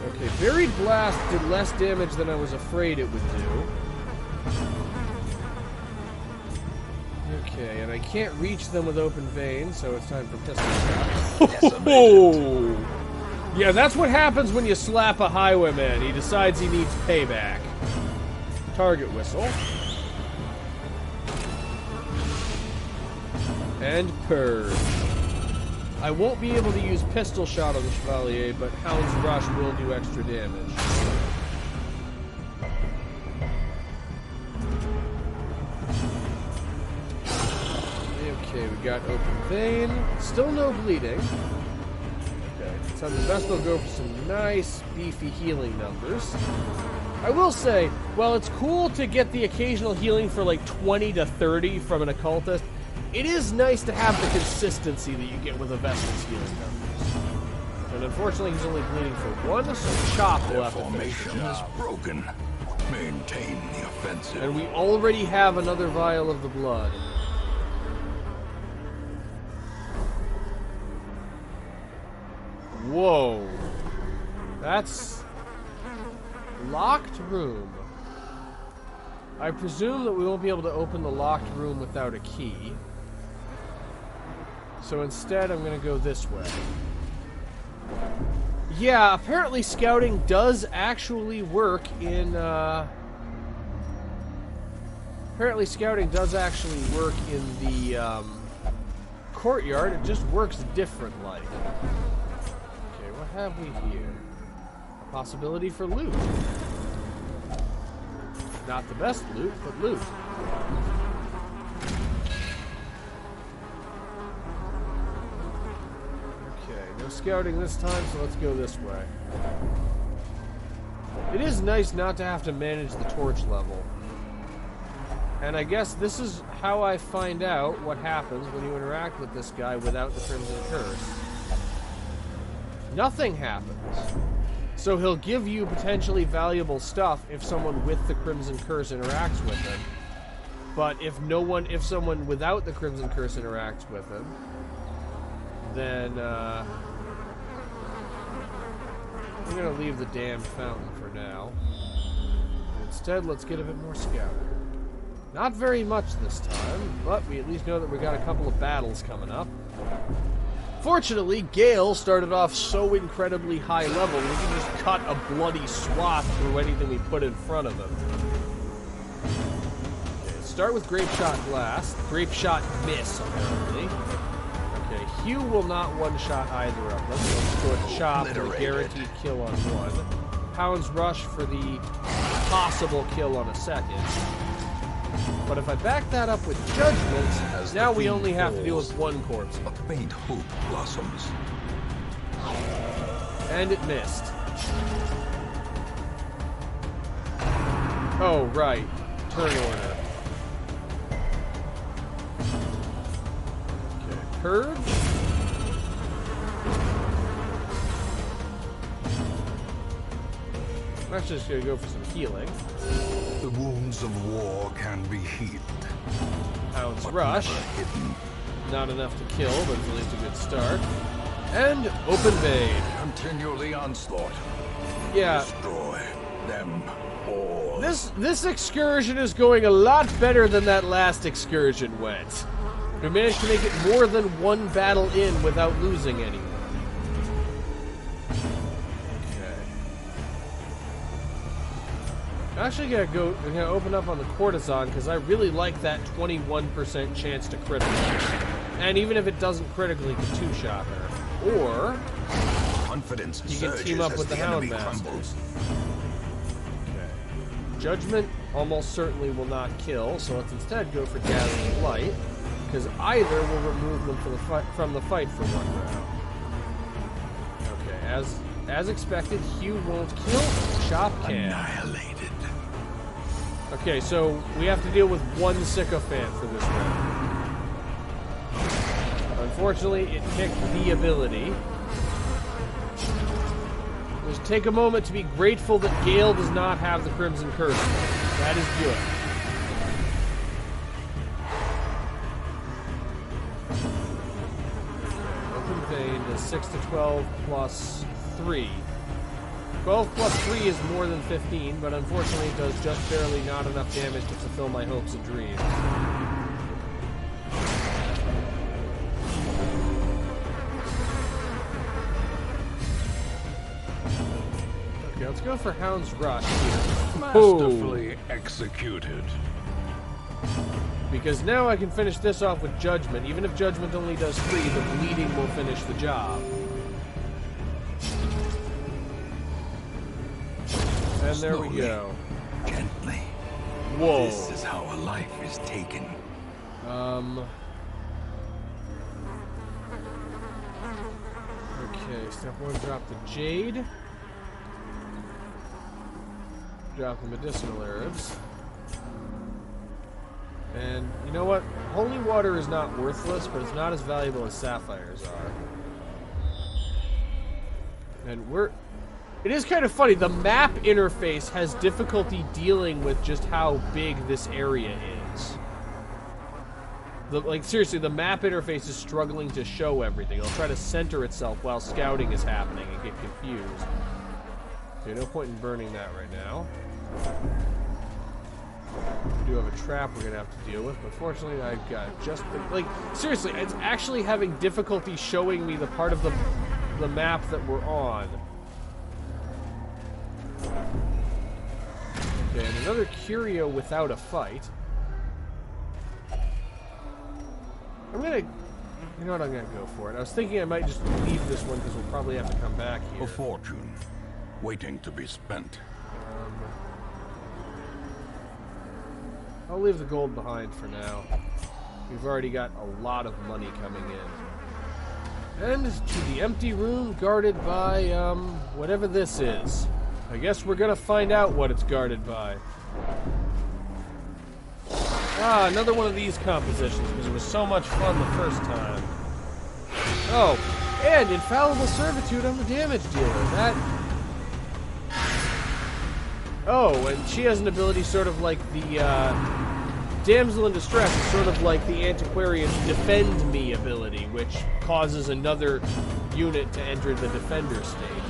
Okay, Buried Blast did less damage than I was afraid it would do. Okay, and I can't reach them with Open Vein, so it's time for Pistol Shot. Oh! Yeah, that's what happens when you slap a highwayman. He decides he needs payback. Target Whistle. And Purge. I won't be able to use Pistol Shot on the Chevalier, but Hound's Rush will do extra damage. Okay, we got Open Vein. Still no bleeding. Okay, so the best will go for some nice, beefy healing numbers. I will say, while it's cool to get the occasional healing for like 20 to 30 from an occultist, it is nice to have the consistency that you get with a Vestal's healing numbers. And unfortunately, he's only bleeding for 1, so Chop will have to finish the job. Is broken. Maintain the offensive. And we already have another vial of the blood. Whoa. That's... locked room. I presume that we won't be able to open the locked room without a key. So instead, I'm going to go this way. Yeah, apparently scouting does actually work in, Apparently scouting does actually work in the, courtyard. It just works different, like. Okay, what have we here? A possibility for loot. Not the best loot, but loot. Okay, no scouting this time, so let's go this way. It is nice not to have to manage the torch level. And I guess this is how I find out what happens when you interact with this guy without the Crimson Curse. Nothing happens. So he'll give you potentially valuable stuff if someone with the Crimson Curse interacts with him. But if someone without the Crimson Curse interacts with him, then I'm gonna leave the damned fountain for now. Instead, let's get a bit more scouting. Not very much this time, but we at least know that we got a couple of battles coming up. Fortunately, Gale started off so incredibly high level, we can just cut a bloody swath through anything we put in front of him. Okay, start with Grape Shot Blast. Grape Shot Miss, apparently. Okay, Hugh will not one-shot either of them. Let's go with Chop for a guaranteed kill on one. Hound's Rush for the possible kill on a second. But if I back that up with Judgment, now we only have to deal with one corpse. A faint hope blossoms. And it missed. Oh, right. Turn order. Okay, Purge. I'm actually just gonna go for some healing. The wounds of war can be healed. Hound's Rush. Hidden. Not enough to kill, but it's at least a good start. And Open Vein. Continue the onslaught. Yeah. Destroy them all. This excursion is going a lot better than that last excursion went. We managed to make it more than one battle in without losing anyone. I'm actually we're gonna open up on the Courtesan because I really like that 21% chance to critical. And even if it doesn't critically, you can two-shot her. Or confidence you can team up with the Houndmasters. Okay. Judgment almost certainly will not kill, so let's instead go for Dazzling Light, because either will remove them from the fight for one round. Okay, as expected, Hugh won't kill. Chop can. Annihilated. Okay, so we have to deal with one sycophant for this round. Unfortunately, it picked the ability. Just take a moment to be grateful that Gale does not have the Crimson Curse. That is good. Open Vein does 6 to 12 plus 3. 12 plus 3 is more than 15, but unfortunately it does just barely not enough damage to fulfill my hopes and dreams. Okay, let's go for Hound's Rush here. Masterfully executed. Because now I can finish this off with Judgment. Even if Judgment only does 3, the bleeding will finish the job. And there we go. Gently. Whoa. This is how a life is taken. Okay, step 1, drop the Jade. Drop the medicinal herbs. And you know what? Holy water is not worthless, but it's not as valuable as sapphires are. And it is kind of funny. The map interface has difficulty dealing with just how big this area is. Like, seriously, the map interface is struggling to show everything. It'll try to center itself while scouting is happening and get confused. Okay, no point in burning that right now. We do have a trap we're going to have to deal with, but fortunately I've got just... Like, seriously, it's actually having difficulty showing me the part of the map that we're on. Okay, and another curio without a fight. I'm gonna... You know what, I'm gonna go for it. I was thinking I might just leave this one because we'll probably have to come back here. A fortune, waiting to be spent. I'll leave the gold behind for now. We've already got a lot of money coming in. And to the empty room guarded by, whatever this is. I guess we're gonna find out what it's guarded by. Ah, another one of these compositions, because it was so much fun the first time. Oh, and Infallible Servitude on the damage dealer. That... Oh, and she has an ability sort of like the, Damsel in Distress is sort of like the Antiquarian's Defend Me ability, which causes another unit to enter the Defender state.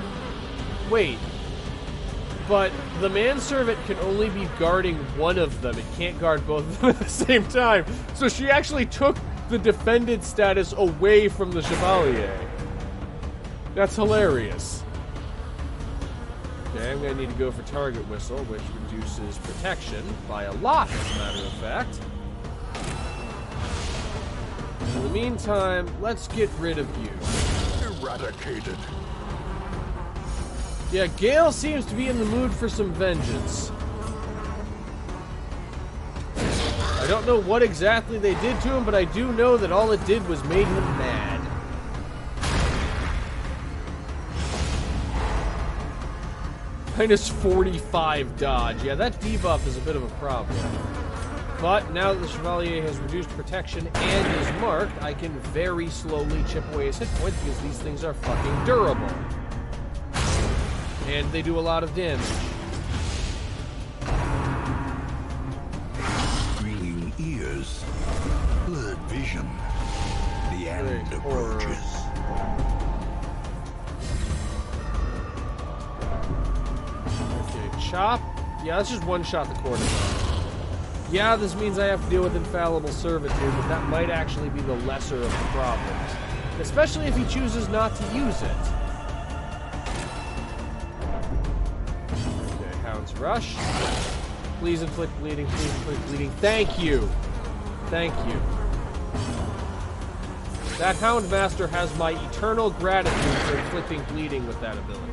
Wait. But the manservant can only be guarding one of them. It can't guard both of them at the same time. So she actually took the defended status away from the Chevalier. That's hilarious. Okay, I'm going to need to go for Target Whistle, which reduces protection by a lot, as a matter of fact. In the meantime, let's get rid of you. Eradicated. Yeah, Gale seems to be in the mood for some vengeance. I don't know what exactly they did to him, but I do know that all it did was made him mad. Minus 45 dodge. Yeah, that debuff is a bit of a problem. But now that the Chevalier has reduced protection and is marked, I can very slowly chip away his hit points because these things are fucking durable. And they do a lot of damage. Green ears. Blurred vision. The end approaches. Okay, chop. Yeah, let's just one-shot the Courtyard. Yeah, this means I have to deal with infallible servitude, but that might actually be the lesser of the problems. Especially if he chooses not to use it. Okay, Hound's Rush. Please inflict bleeding, please inflict bleeding. Thank you! Thank you. That Hound Master has my eternal gratitude for inflicting bleeding with that ability.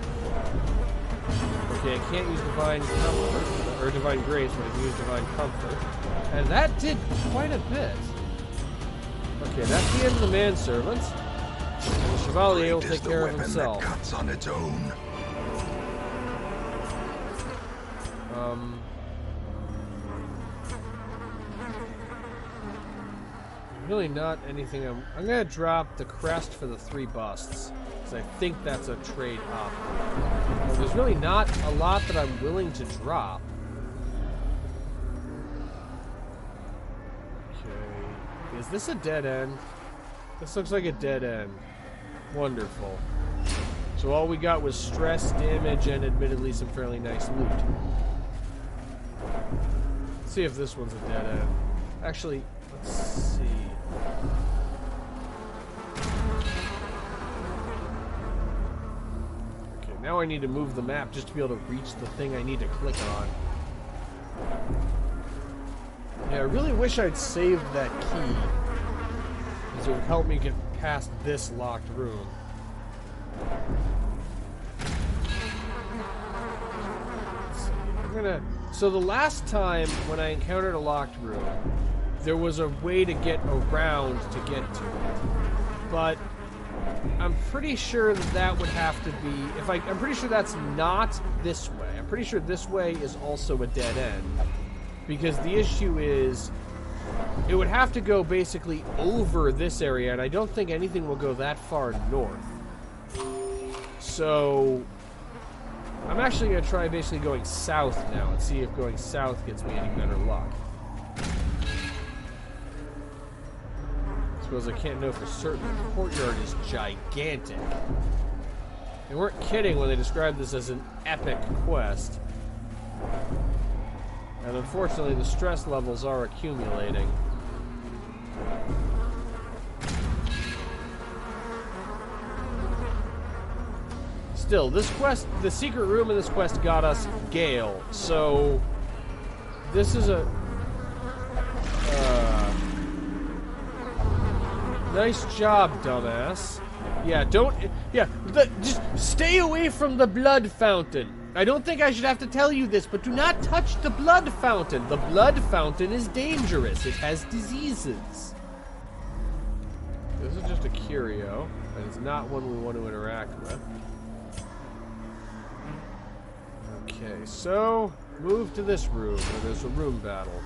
Okay, I can't use Divine Comfort, or Divine Grace, but I can use Divine Comfort. And that did quite a bit. Okay, that's the end of the Manservant. And the Chevalier will take care of himself. That cuts on its own. Really not anything. I'm gonna drop the crest for the 3 busts, because I think that's a trade off. Well, there's really not a lot that I'm willing to drop. Okay, is this a dead end? This looks like a dead end. Wonderful. So all we got was stress, damage, and admittedly some fairly nice loot. Let's see if this one's a dead end. Actually, let's see. Okay, now I need to move the map just to be able to reach the thing I need to click on. Yeah, I really wish I'd saved that key, because it would help me get past this locked room. Let's see. I'm gonna... So the last time when I encountered a locked room, there was a way to get around to get to it. But I'm pretty sure that would have to be... I'm pretty sure that's not this way. I'm pretty sure this way is also a dead end. Because the issue is, it would have to go basically over this area, and I don't think anything will go that far north. So I'm actually going to try basically going south now and see if going south gets me any better luck. I suppose I can't know for certain. The Courtyard is gigantic. They weren't kidding when they described this as an epic quest. And unfortunately, the stress levels are accumulating. Still, this quest, the secret room in this quest got us Gale, so this is a nice job, dumbass. Yeah, just stay away from the blood fountain. I don't think I should have to tell you this, but do not touch the blood fountain. The blood fountain is dangerous. It has diseases. This is just a curio, and it's not one we want to interact with. Okay, so move to this room where there's a room battle.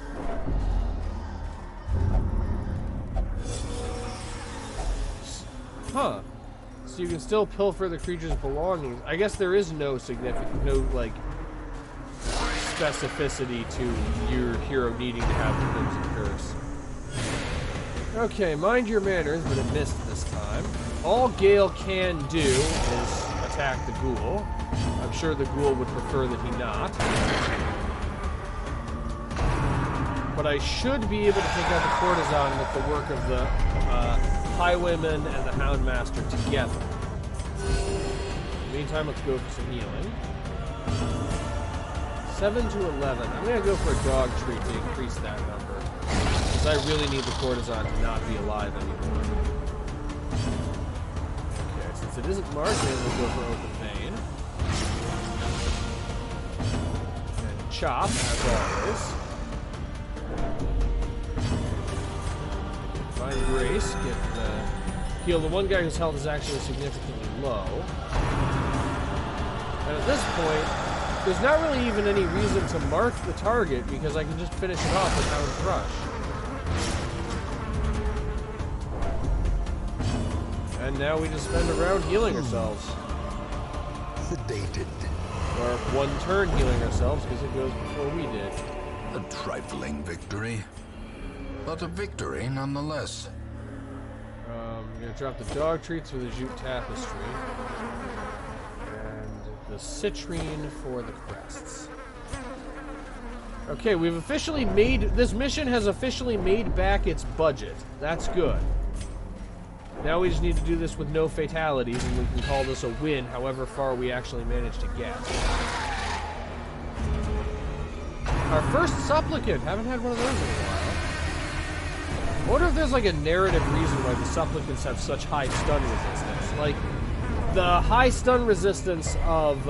Huh. So you can still pilfer the creature's belongings. I guess there is no like, specificity to your hero needing to have the Crimson Curse. Okay, mind your manners, but it missed this time. All Gale can do is attack the ghoul. I'm sure the ghoul would prefer that he not. But I should be able to take out the courtesan with the work of the Highwayman and the Houndmaster together. In the meantime, let's go for some healing. 7 to 11. I'm going to go for a dog treat to increase that number. Because I really need the courtesan to not be alive anymore. Okay, since it isn't marked, we'll go for open vein. And chop, as always. Find grace, get the... heal the one guy whose health is actually significantly low. And at this point, there's not really even any reason to mark the target because I can just finish it off with Hound's Rush. And now we just spend a round healing ourselves. Sedated. Or one turn healing ourselves because it goes before we did. A trifling victory. But a victory nonetheless. I'm going to drop the dog treats for the jute tapestry. And the citrine for the crests. Okay, we've officially made... this mission has officially made back its budget. That's good. Now we just need to do this with no fatalities, and we can call this a win, however far we actually manage to get. Our first supplicant. Haven't had one of those in a while. I wonder if there's like a narrative reason why the supplicants have such high stun resistance. Like, the high stun resistance of,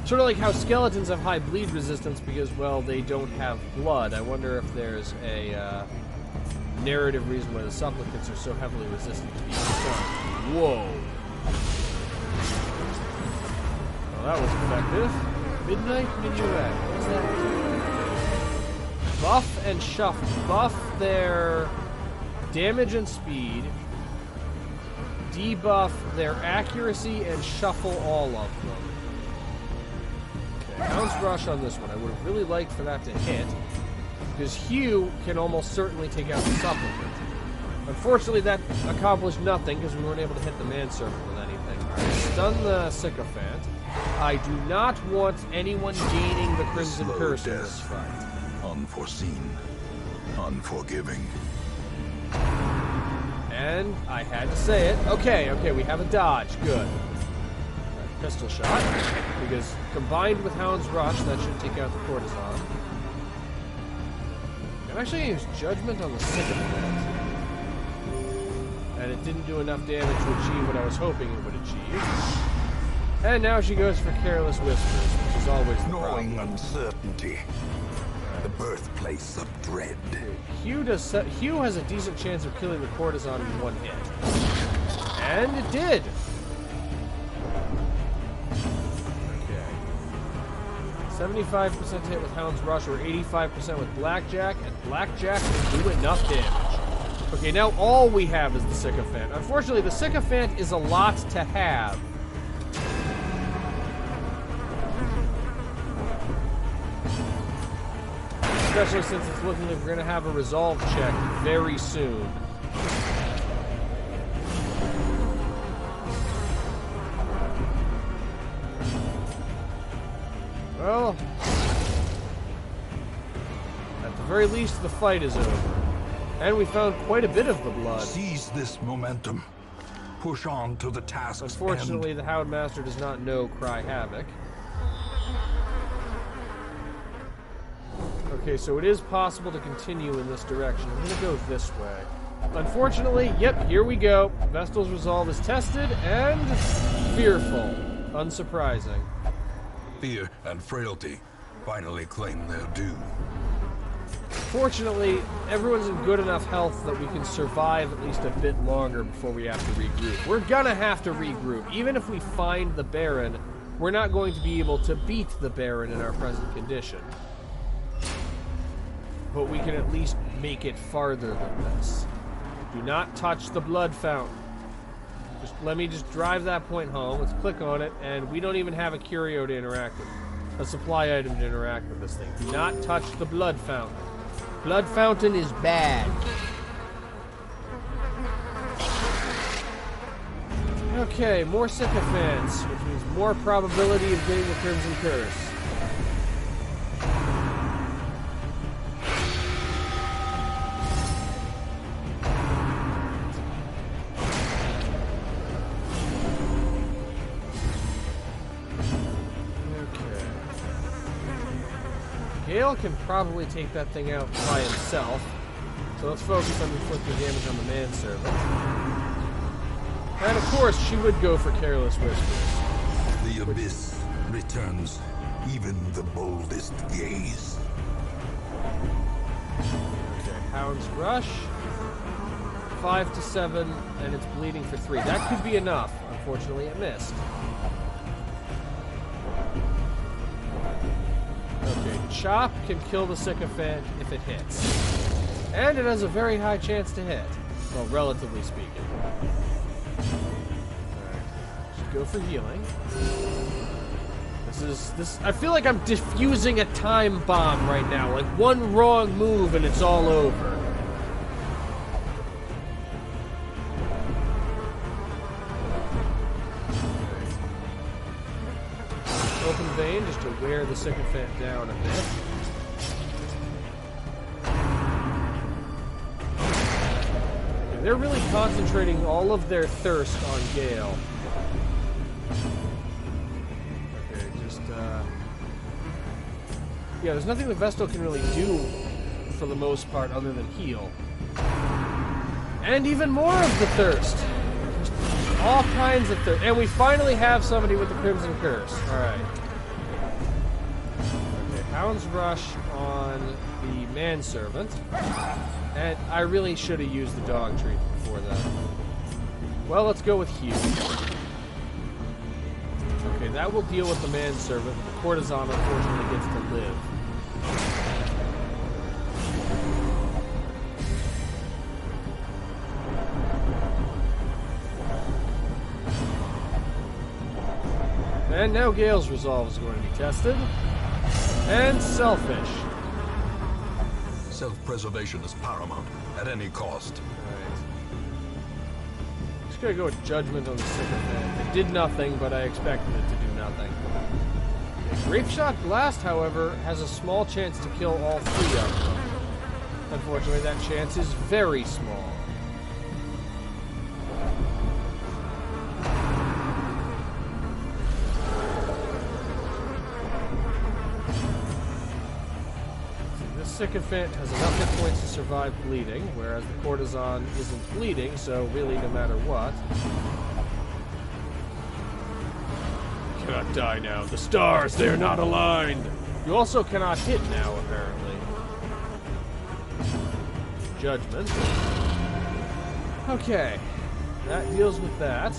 sort of like how skeletons have high bleed resistance because, well, they don't have blood. I wonder if there's a, narrative reason why the supplicants are so heavily resistant to being stunned. Whoa. Well, that was effective. Midnight Minuet. What's that do? Buff and shuffle. Buff their damage and speed. Debuff their accuracy and shuffle all of them. Okay, Hound's Rush on this one. I would have really liked for that to hit. Because Hugh can almost certainly take out the supplicant. Unfortunately, that accomplished nothing because we weren't able to hit the manservant with anything. Right, stun the sycophant. I do not want anyone gaining the Crimson Slow Curse in death. this fight. Unforeseen. Unforgiving. And I had to say it. Okay, we have a dodge. Good. Right, pistol shot. Because combined with Hound's Rush, that should take out the courtesan. I'm actually going to use Judgment on the sycophant. And it didn't do enough damage to achieve what I was hoping it would achieve. And now she goes for Careless Whispers, which is always the Gnawing problem. uncertainty. The birthplace of dread. Hugh has a decent chance of killing the courtesan in one hit. And it did! Okay. 75% hit with Hound's Rush, or 85% with Blackjack, and Blackjack will do enough damage. Okay, now all we have is the Sycophant. Unfortunately, the Sycophant is a lot to have. Especially since it's looking like we're going to have a resolve check very soon. Well, at the very least, the fight is over. And we found quite a bit of the blood. Seize this momentum. Push on to the task's Unfortunately, end. the Houndmaster does not know Cry Havoc. Okay, so it is possible to continue in this direction. I'm going to go this way. Unfortunately, yep, here we go. Vestal's Resolve is tested and fearful. Unsurprising. Fear and frailty finally claim their due. Fortunately, everyone's in good enough health that we can survive at least a bit longer before we have to regroup. We're gonna have to regroup. Even if we find the Baron, we're not going to be able to beat the Baron in our present condition. But we can at least make it farther than this. Do not touch the blood fountain. Let me just drive that point home. Let's click on it, and we don't even have a curio to interact with. A supply item to interact with this thing. Do not touch the blood fountain. Blood fountain is bad. Okay, more sycophants, which means more probability of getting the Crimson Curse. Gale can probably take that thing out by himself. So let's focus on inflicting damage on the manservant. And of course, she would go for Careless Whispers. The abyss returns even the boldest gaze. Okay, Hound's Rush. 5 to 7, and it's bleeding for 3. That could be enough. Unfortunately, it missed. Okay, Chop can kill the Sycophant if it hits. And it has a very high chance to hit. Well, relatively speaking. Alright. Should go for healing. I feel like I'm diffusing a time bomb right now. Like, one wrong move and it's all over. Open vein just to wear the Sycophant down a bit. Okay, they're really concentrating all of their thirst on Gale. Okay, just yeah, there's nothing the Vestal can really do for the most part other than heal. And even more of the thirst. All kinds of thirst. And we finally have somebody with the Crimson Curse. Alright. Okay, Hound's Rush on the Manservant. And I really should have used the dog treat before that. Well, let's go with Hugh. Okay, that will deal with the Manservant. The Courtesan unfortunately gets to live. And now Gale's resolve is going to be tested. And Selfish. Self-preservation is paramount at any cost. Alright. Just gonna go with Judgment on the Sycophant. It did nothing, but I expected it to do nothing. Okay, Grape Shot Blast, however, has a small chance to kill all 3 of them. Unfortunately, that chance is very small. Sycophant has enough hit points to survive bleeding, whereas the Courtesan isn't bleeding, so really no matter what. You cannot die now. The stars, they are not aligned! You also cannot hit now, apparently. Judgment. Okay. That deals with that.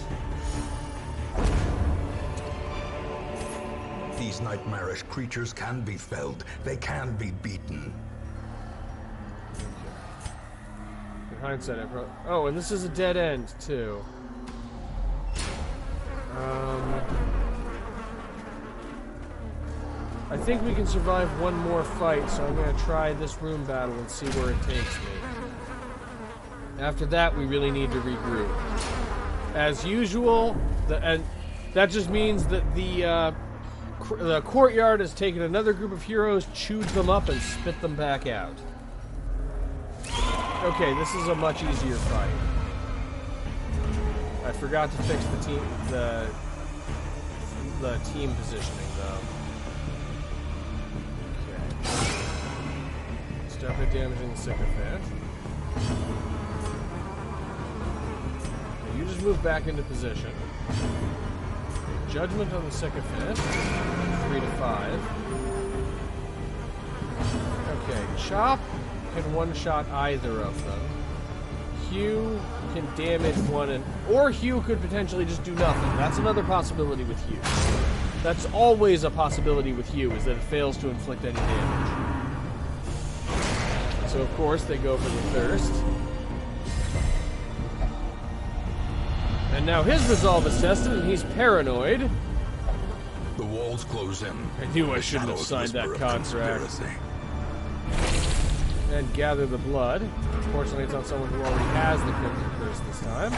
These nightmarish creatures can be felled. They can be beaten. In hindsight, oh, and this is a dead end, too. I think we can survive one more fight, so I'm going to try this room battle and see where it takes me. After that, we really need to regroup. As usual, and that just means that the Courtyard has taken another group of heroes, chewed them up, and spit them back out. Okay, this is a much easier fight. I forgot to fix the team positioning, though. Okay. Let's jump at damaging the Sycophant. Okay, you just move back into position. Judgment on the Sycophant. 3 to 5. Okay, Chop can one-shot either of them. Hugh can damage one, or Hugh could potentially just do nothing. That's another possibility with Hugh. That's always a possibility with Hugh, is that it fails to inflict any damage. So of course they go for the Thirst. And now his resolve is tested, and he's paranoid. The walls close in. I knew I shouldn't have signed that contract. And gather the blood. Fortunately, it's not someone who already has the Crimson Curse this time.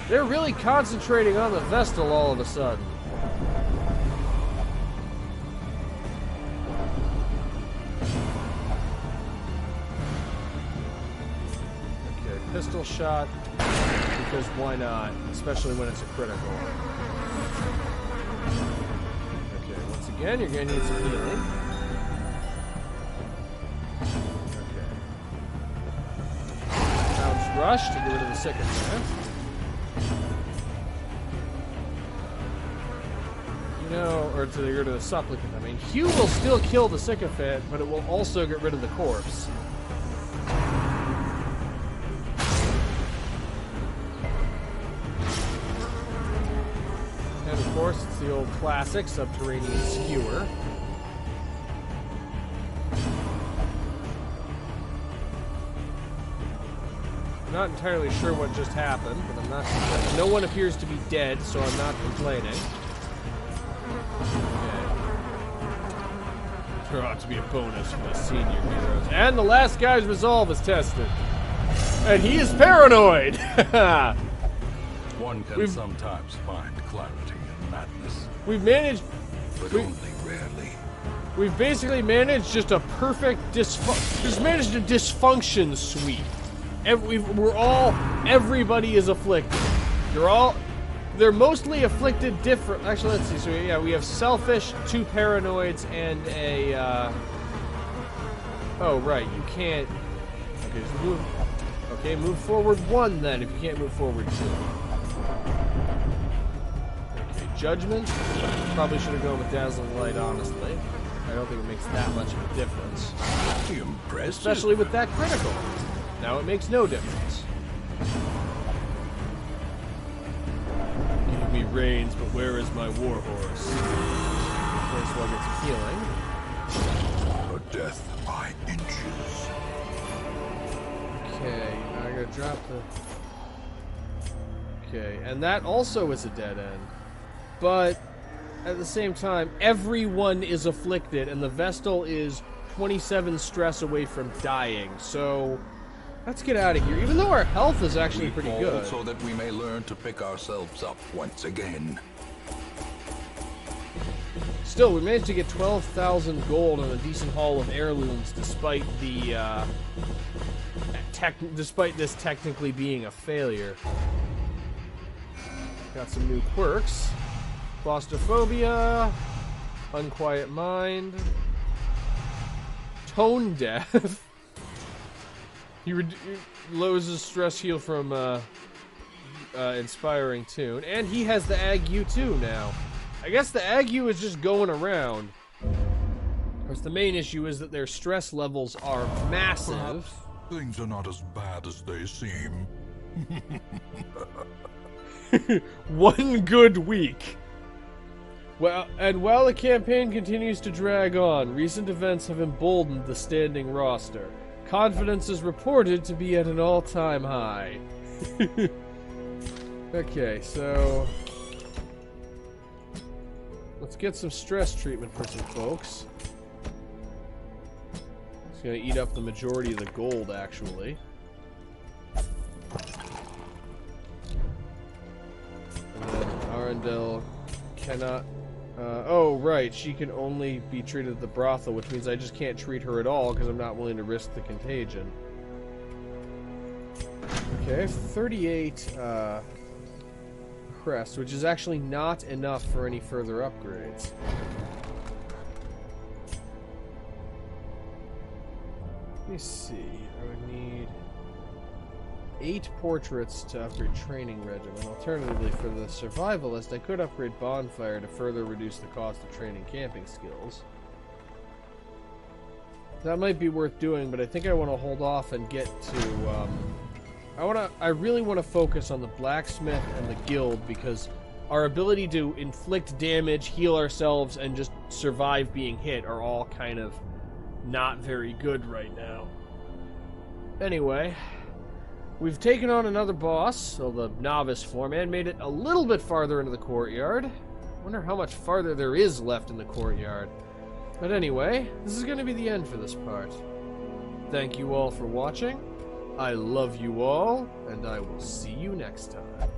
They're really concentrating on the Vestal all of a sudden. Okay, pistol shot. Because why not? Especially when it's a critical. Okay, once again, you're going to need some healing. rush to get rid of the sycophant. Or to get rid of the supplicant. I mean, Hugh will still kill the sycophant, but it will also get rid of the corpse. And of course, it's the old classic subterranean skewer. I'm not entirely sure what just happened, but I'm not. No one appears to be dead, so I'm not complaining. There ought to be a bonus for the senior heroes. And the last guy's resolve is tested. And he is paranoid! One can sometimes find clarity in madness. We've managed... But only rarely. We've basically managed just a perfect just managed a dysfunction sweep. Everybody is afflicted. They're mostly afflicted different. Actually, let's see. So yeah, we have selfish, 2 paranoids, and a. Oh right, you can't. Okay, so move. Okay, move forward 1 then. If you can't move forward 2. Okay, judgment. Probably should have gone with dazzling light. Honestly, I don't think it makes that much of a difference. Impressive. Especially with that critical. Now it makes no difference. Me reigns, but where is my warhorse? First one gets healing. A death by inches. Okay, now I gotta drop the... Okay, and that also is a dead end. But, at the same time, everyone is afflicted, and the Vestal is 27 stress away from dying, so... Let's get out of here, even though our health is actually pretty good. So that we may learn to pick ourselves up once again. Still, we managed to get 12,000 gold and a decent haul of heirlooms, despite the, despite this technically being a failure. Got some new quirks. Claustrophobia, Unquiet Mind, Tone Deaf. He lowers his stress heal from Inspiring Tune. And he has the Ague too now. I guess the Ague is just going around. Of course, the main issue is that their stress levels are massive. Perhaps things are not as bad as they seem. 1 good week. Well, and while the campaign continues to drag on, recent events have emboldened the standing roster. Confidence is reported to be at an all-time high. Okay, so... let's get some stress treatment for some folks. It's gonna eat up the majority of the gold, actually. And then Arundel cannot... oh, right, she can only be treated at the brothel, which means I just can't treat her at all because I'm not willing to risk the contagion. Okay, 38 crest, which is actually not enough for any further upgrades. Let me see, I would need 8 portraits to upgrade training regimen. Alternatively, for the survivalist, I could upgrade bonfire to further reduce the cost of training camping skills. That might be worth doing, but I think I want to hold off and get to, I really want to focus on the blacksmith and the guild, because our ability to inflict damage, heal ourselves, and just survive being hit are all kind of not very good right now. Anyway, we've taken on another boss, so the novice form, and made it a little bit farther into the courtyard. Wonder how much farther there is left in the courtyard. But anyway, this is going to be the end for this part. Thank you all for watching. I love you all, and I will see you next time.